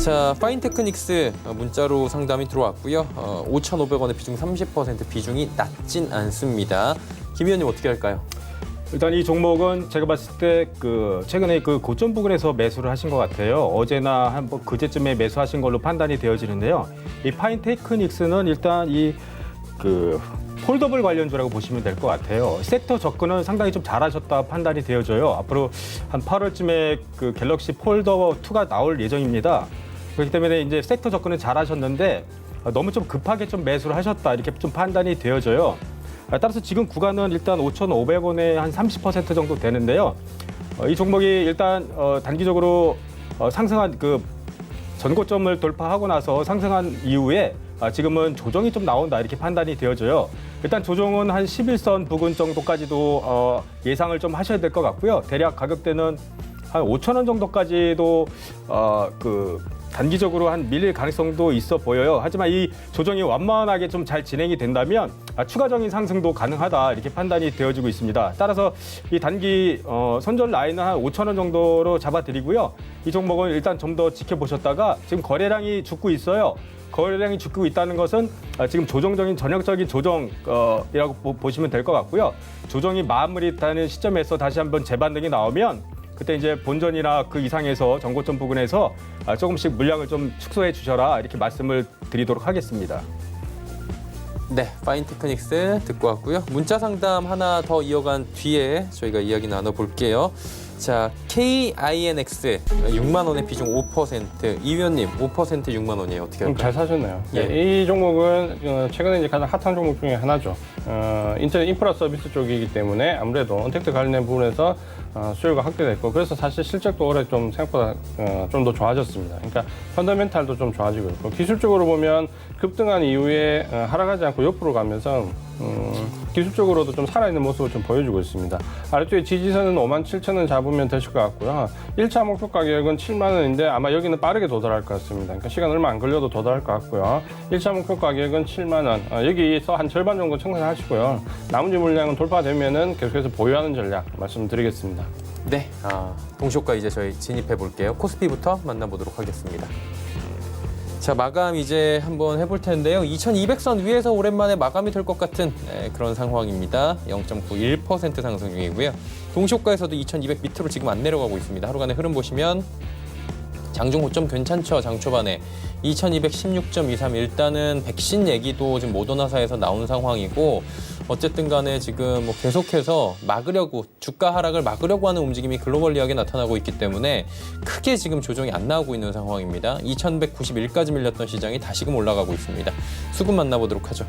자, 파인테크닉스 문자로 상담이 들어왔고요. 5,500원의 비중 30% 비중이 낮진 않습니다. 김 의원님 어떻게 할까요? 일단 이 종목은 제가 봤을 때 최근에 고점 부근에서 매수를 하신 것 같아요. 어제나 한번 그제쯤에 매수하신 걸로 판단이 되어지는데요. 이 파인테크닉스는 일단 폴더블 관련주라고 보시면 될 것 같아요. 섹터 접근은 상당히 좀 잘하셨다 판단이 되어져요. 앞으로 한 8월쯤에 갤럭시 폴더 2가 나올 예정입니다. 그렇기 때문에 이제 섹터 접근은 잘하셨는데 너무 좀 급하게 좀 매수를 하셨다 이렇게 좀 판단이 되어져요. 따라서 지금 구간은 일단 5,500원에 한 30% 정도 되는데요. 이 종목이 일단 단기적으로 상승한 전고점을 돌파하고 나서 상승한 이후에 지금은 조정이 좀 나온다 이렇게 판단이 되어져요. 일단 조정은 한 11선 부근 정도까지도 예상을 좀 하셔야 될 것 같고요. 대략 가격대는 한 5,000원 정도까지도 단기적으로 한 밀릴 가능성도 있어 보여요. 하지만 이 조정이 완만하게 좀 잘 진행이 된다면 추가적인 상승도 가능하다 이렇게 판단이 되어지고 있습니다. 따라서 이 단기 손절 라인은 한 5,000원 정도로 잡아드리고요. 이 종목은 일단 좀 더 지켜보셨다가 지금 거래량이 죽고 있어요. 거래량이 죽고 있다는 것은 지금 전형적인 조정이라고 보시면 될 것 같고요. 조정이 마무리되는 시점에서 다시 한번 재반등이 나오면 그때 이제 본전이나 그 이상에서 전고점 부근에서 조금씩 물량을 좀 축소해 주셔라 이렇게 말씀을 드리도록 하겠습니다. 네, 파인테크닉스 듣고 왔고요. 문자 상담 하나 더 이어간 뒤에 저희가 이야기 나눠볼게요. 자, KINX 6만 원의 비중 5%. 이 위원님 5% 6만 원이에요. 어떻게 할까요? 잘 사셨네요. 예. 이 종목은 최근에 이제 가장 핫한 종목 중에 하나죠. 인터넷 인프라 서비스 쪽이기 때문에 아무래도 언택트 관련 부분에서 수요가 확대됐고 그래서 사실 실적도 올해 좀 생각보다 좀 더 좋아졌습니다. 그러니까 펀더멘탈도 좀 좋아지고 있고 기술적으로 보면 급등한 이후에 하락하지 않고 옆으로 가면서 기술적으로도 좀 살아있는 모습을 좀 보여주고 있습니다. 아래쪽에 지지선은 57,000원 잡으면 되실 것 같고요. 1차 목표 가격은 7만 원인데 아마 여기는 빠르게 도달할 것 같습니다. 그러니까 시간 얼마 안 걸려도 도달할 것 같고요. 1차 목표 가격은 7만 원. 여기서 한 절반 정도 청산하시고요. 나머지 물량은 돌파되면은 계속해서 보유하는 전략 말씀드리겠습니다. 네, 동시효과 이제 저희 진입해 볼게요. 코스피부터 만나보도록 하겠습니다. 자, 마감 이제 한번 해볼 텐데요. 2200선 위에서 오랜만에 마감이 될 것 같은 그런 상황입니다. 0.91% 상승 중이고요. 동시효과에서도 2200 밑으로 지금 안 내려가고 있습니다. 하루간의 흐름 보시면 장중 고점 괜찮죠? 장 초반에 2216.23 일단은 백신 얘기도 지금 모더나사에서 나온 상황이고 어쨌든 간에 지금 뭐 계속해서 막으려고 주가 하락을 막으려고 하는 움직임이 글로벌리하게 나타나고 있기 때문에 크게 지금 조정이 안 나오고 있는 상황입니다. 2191까지 밀렸던 시장이 다시금 올라가고 있습니다. 수급 만나보도록 하죠.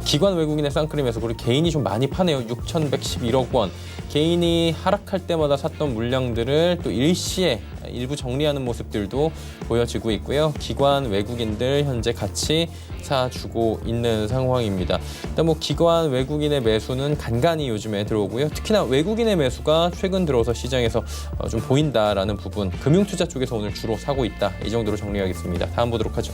기관 외국인의 쌍크림에서 그리고 개인이 좀 많이 파네요. 6,111억 원. 개인이 하락할 때마다 샀던 물량들을 또 일시에 일부 정리하는 모습들도 보여지고 있고요. 기관 외국인들 현재 같이 사주고 있는 상황입니다. 일단 뭐 기관 외국인의 매수는 간간히 요즘에 들어오고요. 특히나 외국인의 매수가 최근 들어서 시장에서 좀 보인다라는 부분. 금융투자 쪽에서 오늘 주로 사고 있다. 이 정도로 정리하겠습니다. 다음 보도록 하죠.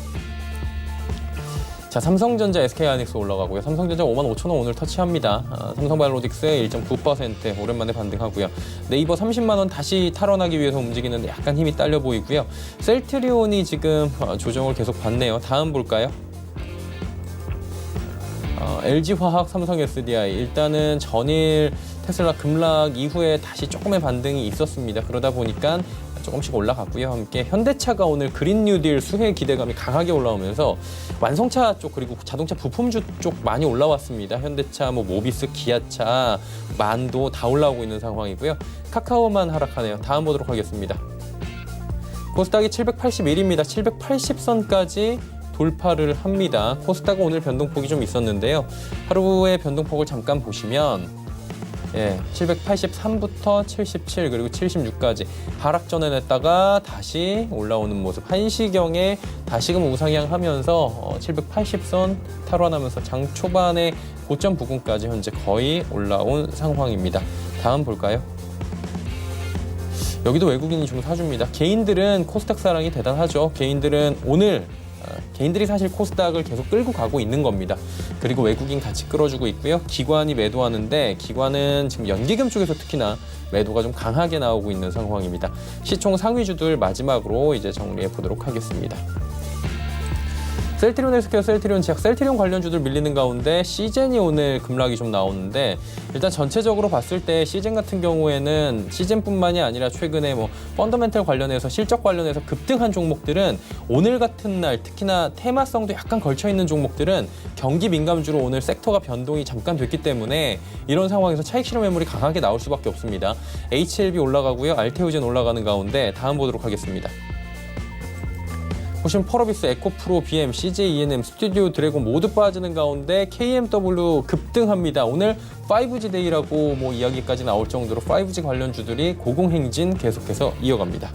자, 삼성전자, SK하이닉스 올라가고요. 삼성전자 55,000원 오늘 터치합니다. 삼성바이오로직스 1.9% 오랜만에 반등하고요. 네이버 30만 원 다시 탈원하기 위해서 움직이는데 약간 힘이 딸려 보이고요. 셀트리온이 지금 조정을 계속 받네요. 다음 볼까요? LG화학, 삼성 SDI 일단은 전일 테슬라 급락 이후에 다시 조금의 반등이 있었습니다. 그러다 보니까 조금씩 올라갔고요. 함께 현대차가 오늘 그린 뉴딜 수혜 기대감이 강하게 올라오면서 완성차 쪽 그리고 자동차 부품주 쪽 많이 올라왔습니다. 현대차, 모비스, 기아차, 만도 다 올라오고 있는 상황이고요. 카카오만 하락하네요. 다음 보도록 하겠습니다. 코스닥이 781입니다. 780선까지 돌파를 합니다. 코스닥은 오늘 변동폭이 좀 있었는데요. 하루의 변동폭을 잠깐 보시면 783부터 77 그리고 76까지 하락전에 냈다가 다시 올라오는 모습. 1시경에 다시금 우상향하면서 780선 탈환하면서 장 초반에 고점 부근까지 현재 거의 올라온 상황입니다. 다음 볼까요? 여기도 외국인이 좀 사줍니다. 개인들은 코스닥 사랑이 대단하죠. 개인들이 사실 코스닥을 계속 끌고 가고 있는 겁니다. 그리고 외국인 같이 끌어주고 있고요. 기관이 매도하는데 기관은 지금 연기금 쪽에서 특히나 매도가 좀 강하게 나오고 있는 상황입니다. 시총 상위주들 마지막으로 이제 정리해 보도록 하겠습니다. 셀트리온 헬스케어, 셀트리온 제약, 셀트리온 관련주들 밀리는 가운데 시젠이 오늘 급락이 좀 나오는데 일단 전체적으로 봤을 때 시젠 같은 경우에는 시젠뿐만이 아니라 최근에 뭐 펀더멘털 관련해서 실적 관련해서 급등한 종목들은 오늘 같은 날 특히나 테마성도 약간 걸쳐 있는 종목들은 경기 민감주로 오늘 섹터가 변동이 잠깐 됐기 때문에 이런 상황에서 차익 실현 매물이 강하게 나올 수밖에 없습니다. HLB 올라가고요. 알테오젠 올라가는 가운데 다음 보도록 하겠습니다. 보시면 펄어비스, 에코프로, BM, CJ, ENM, 스튜디오 드래곤 모두 빠지는 가운데 KMW 급등합니다. 오늘 5G 데이라고 뭐 이야기까지 나올 정도로 5G 관련주들이 고공행진 계속해서 이어갑니다.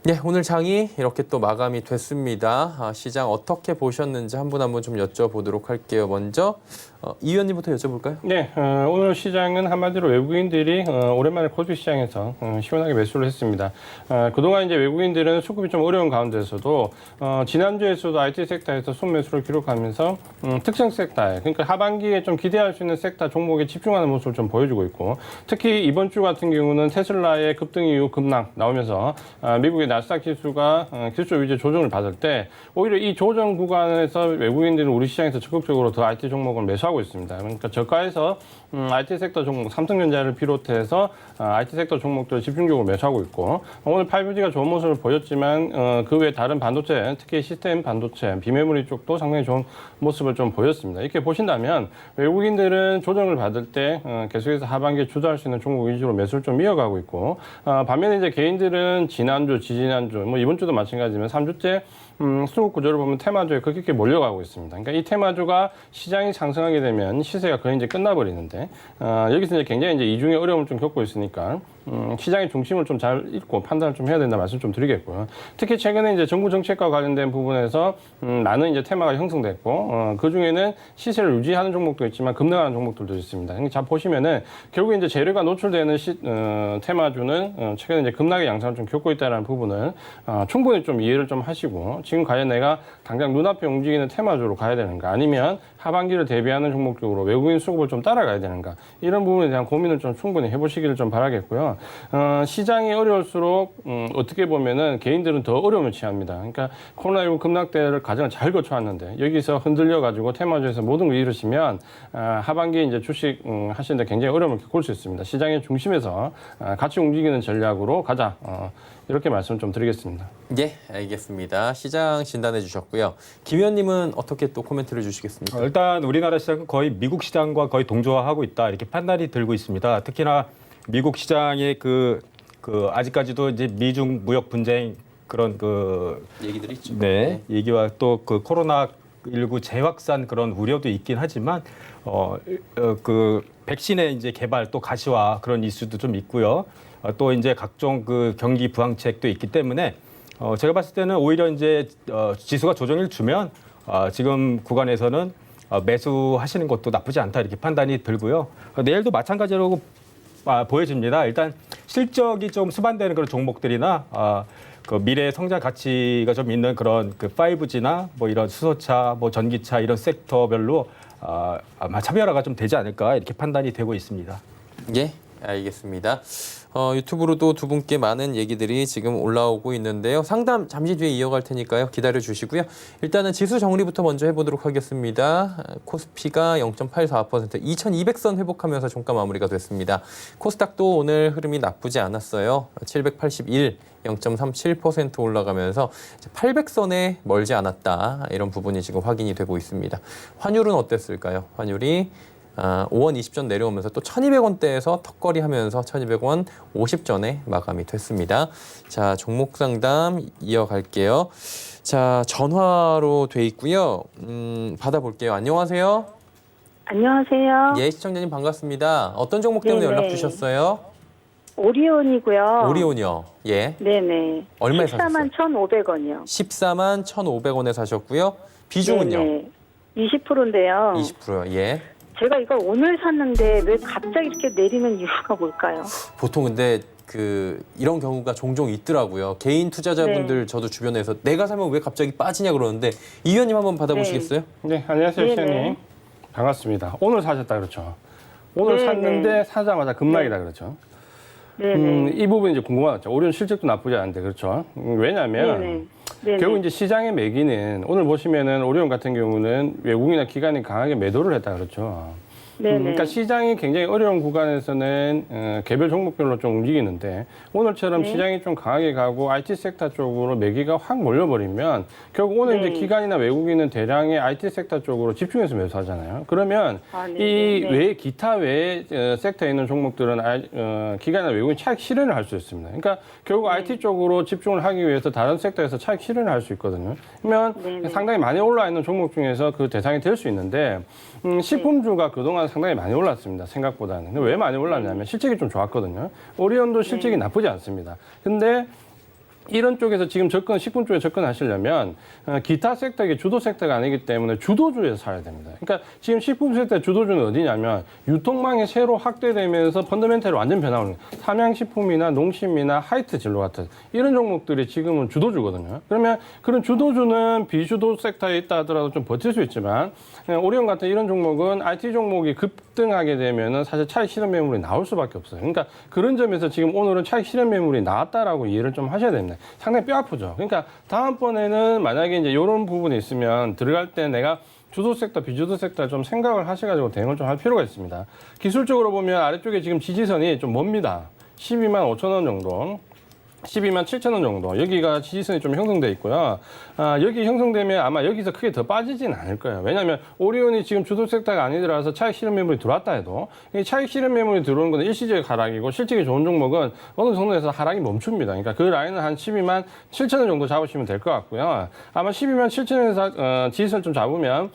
네, 오늘 장이 이렇게 또 마감이 됐습니다. 시장 어떻게 보셨는지 한 분 한 분 좀 여쭤보도록 할게요. 먼저 이 의원님부터 여쭤볼까요? 네, 오늘 시장은 한마디로 외국인들이 오랜만에 코스피 시장에서 시원하게 매수를 했습니다. 그동안 이제 외국인들은 수급이 좀 어려운 가운데서도 지난주에서도 IT 섹터에서 순매수를 기록하면서 특정 섹터에, 그러니까 하반기에 좀 기대할 수 있는 섹터 종목에 집중하는 모습을 좀 보여주고 있고, 특히 이번 주 같은 경우는 테슬라의 급등 이후 급락 나오면서 미국의 나스닥 지수가 기술적 위주 조정을 받을 때 오히려 이 조정 구간에서 외국인들은 우리 시장에서 적극적으로 더 IT 종목을 매수하고 있습니다. 그러니까 저가에서 IT 섹터 종목, 삼성전자를 비롯해서 IT 섹터 종목들을 집중적으로 매수하고 있고, 오늘 5G가 좋은 모습을 보였지만 그 외 다른 반도체, 특히 시스템 반도체, 비메모리 쪽도 상당히 좋은 모습을 좀 보였습니다. 이렇게 보신다면 외국인들은 조정을 받을 때 계속해서 하반기에 주도할 수 있는 종목 위주로 매수를 좀 이어가고 있고, 반면에 이제 개인들은 지난주, 지지난주, 뭐 이번 주도 마찬가지지만 3주째 수급 구조를 보면 테마주에 급격히 몰려가고 있습니다. 그러니까 이 테마주가 시장이 상승하게 되면 시세가 거의 이제 끝나버리는데, 여기서 이제 굉장히 이제 이중의 어려움을 좀 겪고 있으니까 시장의 중심을 좀 잘 읽고 판단을 좀 해야 된다 말씀 좀 드리겠고요. 특히 최근에 이제 정부 정책과 관련된 부분에서 많은 이제 테마가 형성됐고, 그 중에는 시세를 유지하는 종목도 있지만 급등하는 종목들도 있습니다. 자 보시면은 결국 이제 재료가 노출되는 테마주는 최근에 이제 급락의 양상을 좀 겪고 있다는 부분을 충분히 좀 이해를 좀 하시고, 지금 과연 내가 당장 눈앞에 움직이는 테마주로 가야 되는가, 아니면 하반기를 대비하는 종목 쪽으로 외국인 수급을 좀 따라가야 되는가, 이런 부분에 대한 고민을 좀 충분히 해보시기를 좀 바라겠고요. 시장이 어려울수록 어떻게 보면은 개인들은 더 어려움을 취합니다. 그러니까 코로나19 급락대를 가장 잘 거쳐왔는데 여기서 흔들려가지고 테마주에서 모든 걸 잃으시면 하반기에 이제 주식 하시는데 굉장히 어려움을 겪을 수 있습니다. 시장의 중심에서 같이 움직이는 전략으로 가자. 이렇게 말씀 좀 드리겠습니다. 예, 알겠습니다. 시장 진단해 주셨고요. 김 의원님은 어떻게 또 코멘트를 주시겠습니까? 일단 우리나라 시장은 거의 미국 시장과 거의 동조화하고 있다, 이렇게 판단이 들고 있습니다. 특히나 미국 시장의 그 아직까지도 이제 미중 무역 분쟁 그런 얘기들이 있죠. 네, 얘기와 또 그 코로나19 재확산 그런 우려도 있긴 하지만 그 백신의 이제 개발 또 가시화 그런 이슈도 좀 있고요. 또 이제 각종 그 경기 부양책도 있기 때문에 제가 봤을 때는 오히려 이제 지수가 조정을 주면 지금 구간에서는 매수하시는 것도 나쁘지 않다, 이렇게 판단이 들고요. 내일도 마찬가지로 보여집니다. 일단 실적이 좀 수반되는 그런 종목들이나 그 미래 성장 가치가 좀 있는 그런 그 5G나 뭐 이런 수소차, 뭐 전기차 이런 섹터별로 아마 차별화가 좀 되지 않을까, 이렇게 판단이 되고 있습니다. 예, 알겠습니다. 유튜브로도 두 분께 많은 얘기들이 지금 올라오고 있는데요. 상담 잠시 뒤에 이어갈 테니까요. 기다려 주시고요. 일단은 지수 정리부터 먼저 해보도록 하겠습니다. 코스피가 0.84%, 2200선 회복하면서 종가 마무리가 됐습니다. 코스닥도 오늘 흐름이 나쁘지 않았어요. 781, 0.37% 올라가면서 800선에 멀지 않았다, 이런 부분이 지금 확인이 되고 있습니다. 환율은 어땠을까요? 환율이 5원 20전 내려오면서 또 1,200원대에서 턱걸이 하면서 1,200원 50전에 마감이 됐습니다. 자, 종목 상담 이어갈게요. 자, 전화로 돼 있고요. 받아볼게요. 안녕하세요. 안녕하세요. 예, 시청자님 반갑습니다. 어떤 종목 때문에 네네. 연락 주셨어요? 오리온이고요. 오리온이요. 예. 네네. 얼마에 사셨어요? 14만 1,500원이요. 14만 1,500원에 사셨고요. 비중은요? 네네. 20%인데요. 20%요. 예. 제가 이걸 오늘 샀는데 왜 갑자기 이렇게 내리는 이유가 뭘까요? 보통 근데 이런 경우가 종종 있더라고요. 개인 투자자분들 네. 저도 주변에서 내가 사면 왜 갑자기 빠지냐 그러는데 이 의원님 한번 받아보시겠어요? 네, 안녕하세요, 네네. 시장님. 반갑습니다. 오늘 사셨다 그렇죠? 오늘 네네. 샀는데 사자마자 급락이다 그렇죠? 네네. 이 부분 이제 궁금하죠. 오리온 실적도 나쁘지 않은데 그렇죠? 왜냐하면 네네. 네네. 결국 이제 시장의 매기는 오늘 보시면은 오리온 같은 경우는 외국이나 기관이 강하게 매도를 했다 그렇죠. 네네. 그러니까 시장이 굉장히 어려운 구간에서는 개별 종목별로 좀 움직이는데 오늘처럼 네. 시장이 좀 강하게 가고 IT 섹터 쪽으로 매기가 확 몰려버리면 결국 오늘 네. 이제 기관이나 외국인은 대량의 IT 섹터 쪽으로 집중해서 매수하잖아요. 그러면 아, 네, 이 네, 네. 외 기타 외 섹터에 있는 종목들은 기관이나 외국인 차익 실현을 할 수 있습니다. 그러니까 결국 네. IT 쪽으로 집중을 하기 위해서 다른 섹터에서 차익 실현을 할 수 있거든요. 그러면 네, 네. 상당히 많이 올라 있는 종목 중에서 그 대상이 될 수 있는데 식품주가 그동안 상당히 많이 올랐습니다. 생각보다는. 근데 왜 많이 올랐냐면 실적이 좀 좋았거든요. 오리온도 실적이 나쁘지 않습니다. 근데 이런 쪽에서 지금 식품 쪽에 접근하시려면 기타 섹터가 주도 섹터가 아니기 때문에 주도주에서 사야 됩니다. 그러니까 지금 식품 섹터 주도주는 어디냐면 유통망이 새로 확대되면서 펀더멘털이 완전 변화하는 거예요. 삼양식품이나 농심이나 하이트 진로 같은 이런 종목들이 지금은 주도주거든요. 그러면 그런 주도주는 비주도 섹터에 있다 하더라도 좀 버틸 수 있지만 오리온 같은 이런 종목은 IT 종목이 급등하게 되면은 사실 차익 실현 매물이 나올 수밖에 없어요. 그러니까 그런 점에서 지금 오늘은 차익 실현 매물이 나왔다라고 이해를 좀 하셔야 됩니다. 상당히 뼈 아프죠. 그러니까 다음번에는 만약에 이제 이런 부분이 있으면 들어갈 때 내가 주도 섹터, 비주도 섹터 좀 생각을 하셔가지고 대응을 좀 할 필요가 있습니다. 기술적으로 보면 아래쪽에 지금 지지선이 좀 멉니다. 12만 5천 원 정도. 12만 7천 원 정도. 여기가 지지선이 좀 형성돼 있고요. 여기 형성되면 아마 여기서 크게 더 빠지지는 않을 거예요. 왜냐하면 오리온이 지금 주도 섹터가 아니더라서 차익 실현 매물이 들어왔다 해도 이 차익 실현 매물이 들어오는 건 일시적 하락이고 실적이 좋은 종목은 어느 정도에서 하락이 멈춥니다. 그러니까 그 라인은 한 12만 7천 원 정도 잡으시면 될 것 같고요. 아마 12만 7천 원에서 지지선 좀 잡으면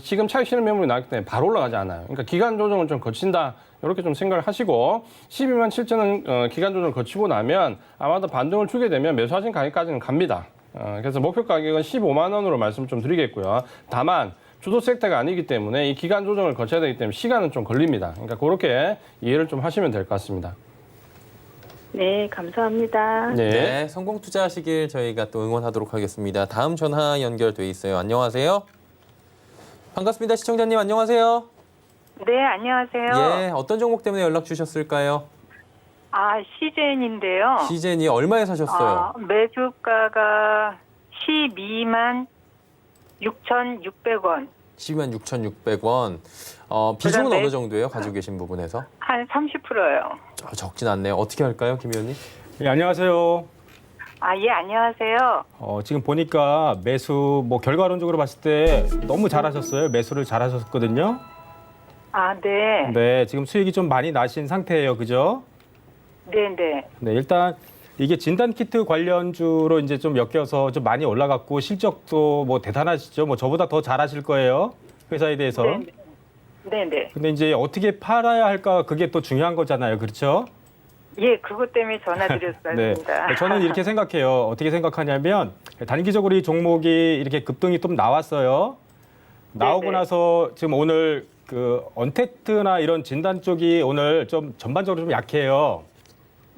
지금 차익 실현 매물이 나왔기 때문에 바로 올라가지 않아요. 그러니까 기간 조정을 좀 거친다. 이렇게 좀 생각을 하시고 12만 7천 원 기간 조정을 거치고 나면 아마도 반등을 주게 되면 매수하신 가격까지는 갑니다. 그래서 목표 가격은 15만 원으로 말씀 좀 드리겠고요. 다만 주도 섹터가 아니기 때문에 이 기간 조정을 거쳐야 되기 때문에 시간은 좀 걸립니다. 그러니까 그렇게 이해를 좀 하시면 될 것 같습니다. 네, 감사합니다. 네, 성공 투자하시길 저희가 또 응원하도록 하겠습니다. 다음 전화 연결돼 있어요. 안녕하세요. 반갑습니다. 시청자님 안녕하세요. 네, 안녕하세요. 예, 어떤 종목 때문에 연락 주셨을까요? 시젠인데요. 시젠이 얼마에 사셨어요? 매수가가 12만 6,600원. 12만 6,600원. 비중은 그다음에 어느 정도예요? 가지고 계신 부분에서? 한 30%요. 적진 않네요. 어떻게 할까요, 김 의원님? 예, 안녕하세요. 예, 안녕하세요. 지금 보니까 매수 결과론적으로 봤을 때 너무 잘하셨어요. 매수를 잘하셨거든요. 네. 네, 지금 수익이 좀 많이 나신 상태예요. 그죠? 네. 네, 일단 이게 진단키트 관련주로 이제 좀 엮여서 좀 많이 올라갔고 실적도 대단하시죠. 저보다 더 잘하실 거예요. 회사에 대해서. 네. 근데 이제 어떻게 팔아야 할까 그게 또 중요한 거잖아요. 그렇죠? 예, 그것 때문에 전화드렸습니다. 네. 저는 이렇게 생각해요. 어떻게 생각하냐면 단기적으로 이 종목이 이렇게 급등이 좀 나왔어요. 나오고 네네. 나서 지금 오늘 언택트나 이런 진단 쪽이 오늘 좀 전반적으로 좀 약해요.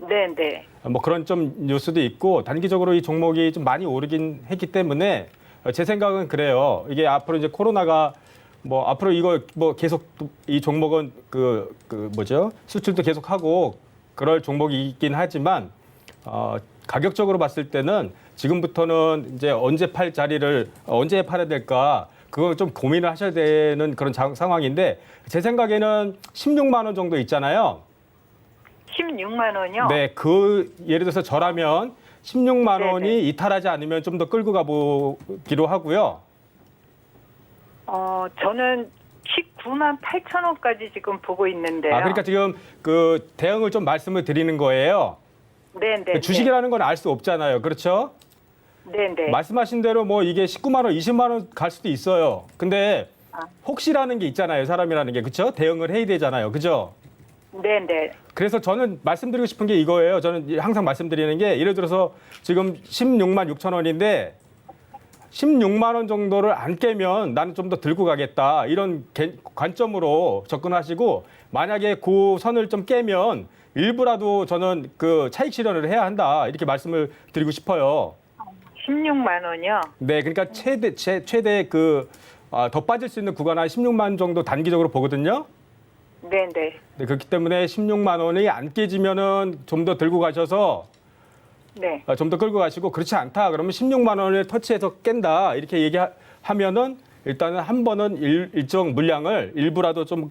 네. 그런 좀 뉴스도 있고 단기적으로 이 종목이 좀 많이 오르긴 했기 때문에 제 생각은 그래요. 이게 앞으로 이제 코로나가 앞으로 이거 계속 이 종목은 수출도 계속 하고 그럴 종목이 있긴 하지만 가격적으로 봤을 때는 지금부터는 이제 언제 팔아야 될까 그거 좀 고민을 하셔야 되는 그런 상황인데 제 생각에는 16만 원 정도 있잖아요. 16만 원이요? 네, 예를 들어서 저라면 16만 네네. 원이 이탈하지 않으면 좀 더 끌고 가보기로 하고요. 저는 19만 8천 원까지 지금 보고 있는데요. 그러니까 지금 대응을 좀 말씀을 드리는 거예요. 네. 주식이라는 건 알 수 없잖아요. 그렇죠? 네. 말씀하신 대로 이게 19만 원, 20만 원 갈 수도 있어요. 근데 혹시라는 게 있잖아요. 사람이라는 게. 그렇죠? 대응을 해야 되잖아요. 그죠? 네. 그래서 저는 말씀드리고 싶은 게 이거예요. 저는 항상 말씀드리는 게 예를 들어서 지금 16만 6천 원인데 16만 원 정도를 안 깨면 나는 좀 더 들고 가겠다. 이런 관점으로 접근하시고 만약에 그 선을 좀 깨면 일부라도 저는 그 차익 실현을 해야 한다. 이렇게 말씀을 드리고 싶어요. 16만 원이요? 네, 그러니까 최대 더 빠질 수 있는 구간 한 16만 정도 단기적으로 보거든요. 네네. 네, 그렇기 때문에 16만 원이 안 깨지면은 좀 더 들고 가셔서 네. 좀 더 끌고 가시고 그렇지 않다 그러면 16만 원을 터치해서 깬다 이렇게 얘기하면은 일단은 한 번은 일정 물량을 일부라도 좀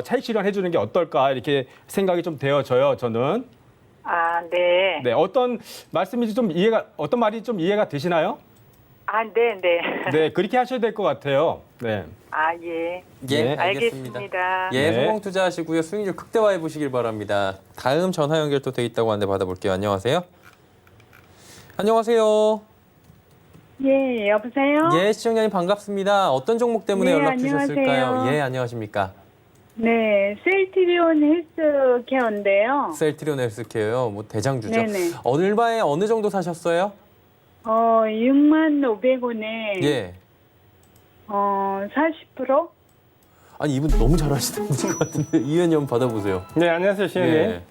차익 실현해 주는 게 어떨까 이렇게 생각이 좀 되어져요 저는. 아, 네. 네, 어떤 말씀인지 어떤 말이 좀 이해가 되시나요? 아, 네네. 네, 그렇게 하셔야 될 것 같아요. 네. 아, 예. 예, 네. 알겠습니다. 예, 네. 성공 투자하시고요. 수익률 극대화해 보시길 바랍니다. 다음 전화 연결 또 돼 있다고 하는데 받아볼게요. 안녕하세요. 안녕하세요. 예, 여보세요? 예, 시청자님 반갑습니다. 어떤 종목 때문에 네, 연락 주셨을까요? 안녕하세요. 예, 안녕하십니까. 네, 셀트리온 헬스케어인데요. 셀트리온 헬스케어요. 뭐 대장주죠. 네네. 얼마에 어느 정도 사셨어요? 6만 500원에 예. 40%? 아니 이분 너무 잘하시는 분인 것 같은데 이 의원님 받아보세요. 네, 안녕하세요, 시현님. 예.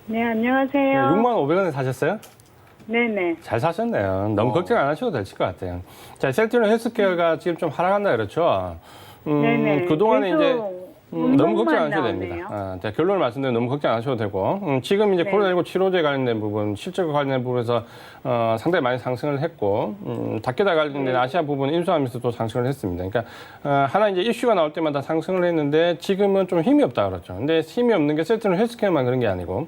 네, 안녕하세요. 6만 500원에 사셨어요? 네네. 잘 사셨네요. 너무 걱정 안 하셔도 될 것 같아요. 자, 셀트리온 헬스케어가 지금 좀 하락한다 그렇죠? 네네. 그동안에 이제 너무 걱정 안 하셔도 나오네요. 됩니다. 자, 결론을 말씀드리면 너무 걱정 안 하셔도 되고 지금 이제 네. 코로나19 치료제 관련된 부분, 실적과 관련된 부분에서 상당히 많이 상승을 했고 다케다 관련된 아시아 부분 인수하면서 또 상승을 했습니다. 그러니까 하나 이제 이슈가 나올 때마다 상승을 했는데 지금은 좀 힘이 없다 그렇죠. 근데 힘이 없는 게 셀트리온 헬스케어만 그런 게 아니고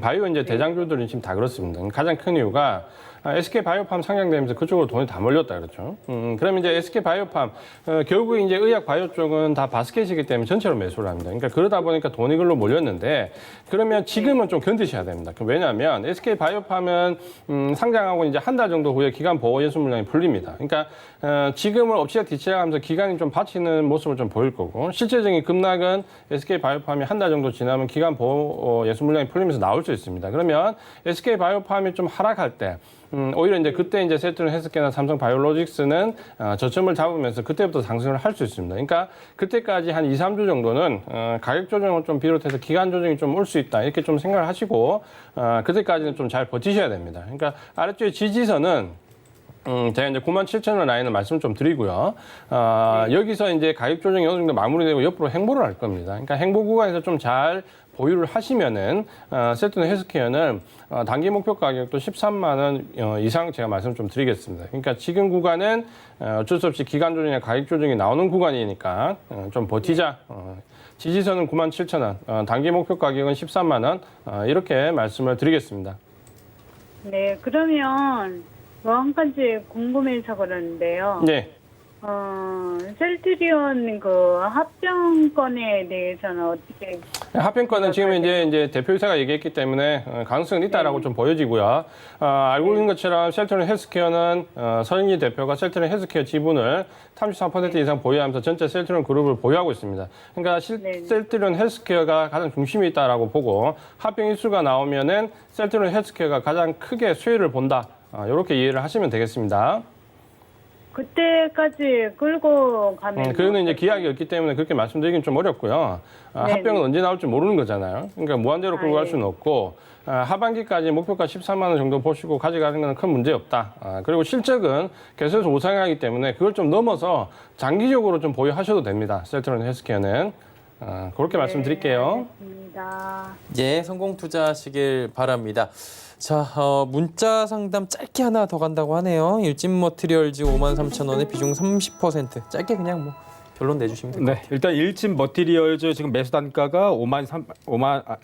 바이오 이제 대장주들은 지금 다 그렇습니다. 가장 큰 이유가 SK 바이오팜 상장되면서 그쪽으로 돈이 다 몰렸다 그렇죠. 그러면 이제 SK 바이오팜 결국 이제 의약 바이오 쪽은 다 바스켓이기 때문에 전체로 매수를 합니다. 그러니까 그러다 보니까 돈이 글로 몰렸는데 그러면 지금은 좀 견디셔야 됩니다. 왜냐하면 SK 바이오팜은 상장하고 이제 한 달 정도 후에 기간 보호 예수 물량이 풀립니다. 그러니까 지금을 엎치락 뒤치락 하면서 기간이 좀 받치는 모습을 좀 보일 거고 실제적인 급락은 SK 바이오팜이 한 달 정도 지나면 기간 보호 예수 물량이 풀리면서 나올 수 있습니다. 그러면 SK 바이오팜이 좀 하락할 때 오히려 이제 그때 이제 셀트리온 헬스케어나 삼성 바이오로직스는 저점을 잡으면서 그때부터 상승을 할 수 있습니다. 그러니까 그때까지 한 2, 3주 정도는 가격 조정을 좀 비롯해서 기간 조정이 좀 올 수 있다 이렇게 좀 생각을 하시고 그때까지는 좀 잘 버티셔야 됩니다. 그러니까 아래쪽에 지지선은 제가 이제 97,000원 라인을 말씀 좀 드리고요. 여기서 이제 가격 조정이 어느 정도 마무리되고 옆으로 행보를 할 겁니다. 그러니까 행보 구간에서 좀 잘 보유를 하시면은 셀트리온 헬스케어는 단기 목표 가격도 13만 원 이상 제가 말씀 좀 드리겠습니다. 그러니까 지금 구간은 어쩔 수 없이 기간 조정이나 가격 조정이 나오는 구간이니까 좀 버티자. 지지선은 97,000원, 단기 목표 가격은 13만 원 이렇게 말씀을 드리겠습니다. 네, 그러면 뭐 한 가지 궁금해서 그러는데요. 네. 셀트리온 그 합병권에 대해서는 어떻게? 합병권은 지금 이제 대표이사가 얘기했기 때문에 가능성은 있다라고 좀 보여지고요. 알고 있는 것처럼 셀트리온 헬스케어는 서인기 대표가 셀트리온 헬스케어 지분을 33% 이상 보유하면서 전체 셀트리온 그룹을 보유하고 있습니다. 그러니까 셀트리온 헬스케어가 가장 중심이 있다라고 보고 합병 이슈가 나오면은 셀트리온 헬스케어가 가장 크게 수혜를 본다. 이렇게 이해를 하시면 되겠습니다. 그때까지 끌고 가면 그거는 이제 기약이 없기 때문에 그렇게 말씀드리긴 좀 어렵고요. 합병은 언제 나올지 모르는 거잖아요. 그러니까 무한대로 끌고 갈 수는 없고 하반기까지 목표가 13만 원 정도 보시고 가져가는 건 큰 문제 없다. 그리고 실적은 계속해서 우상향하기 때문에 그걸 좀 넘어서 장기적으로 좀 보유하셔도 됩니다. 셀트리온 헬스케어는. 그렇게 말씀드릴게요. 알겠습니다. 예, 성공 투자하시길 바랍니다. 자, 문자 상담 짧게 하나 더 간다고 하네요. 일진 머티리얼즈 53,000원에 비중 30%. 짧게 그냥 뭐 결론 내주시면 됩니다. 네, 일단 일진 머티리얼즈 지금 매수 단가가 5만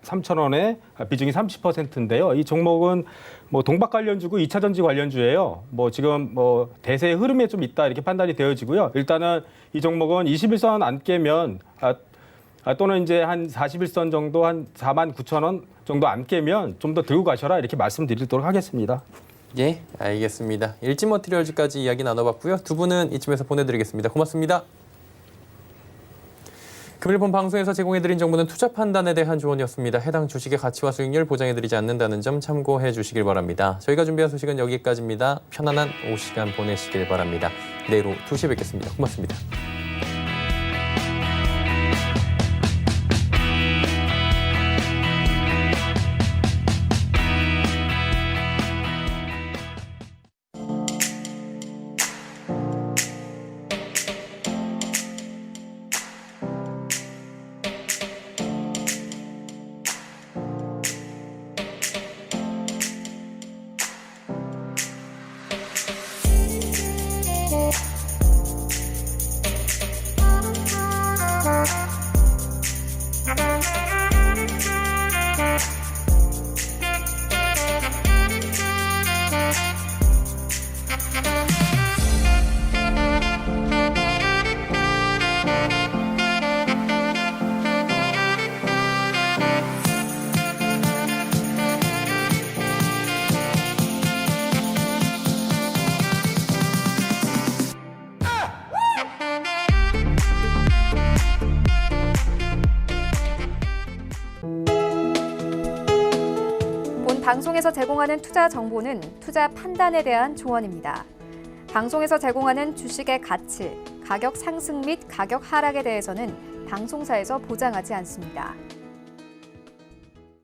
3천원에 비중이 30%인데요. 이 종목은 뭐 동박 관련주고 2차 전지 관련주예요. 뭐 지금 뭐 대세의 흐름에 좀 있다 이렇게 판단이 되어지고요. 일단은 이 종목은 21선 안 깨면 또는 이제 한 41선 정도 한 49,000원 정도 안 깨면 좀 더 들고 가셔라 이렇게 말씀드리도록 하겠습니다. 예, 알겠습니다. 일진 머티리얼즈까지 이야기 나눠봤고요. 두 분은 이쯤에서 보내드리겠습니다. 고맙습니다. 금일 본 방송에서 제공해드린 정보는 투자 판단에 대한 조언이었습니다. 해당 주식의 가치와 수익률 보장해드리지 않는다는 점 참고해 주시길 바랍니다. 저희가 준비한 소식은 여기까지입니다. 편안한 오후 시간 보내시길 바랍니다. 내일 오후 2시에 뵙겠습니다. 고맙습니다. 방송에서 제공하는 투자 정보는 투자 판단에 대한 조언입니다. 방송에서 제공하는 주식의 가치, 가격 상승 및 가격 하락에 대해서는 방송사에서 보장하지 않습니다.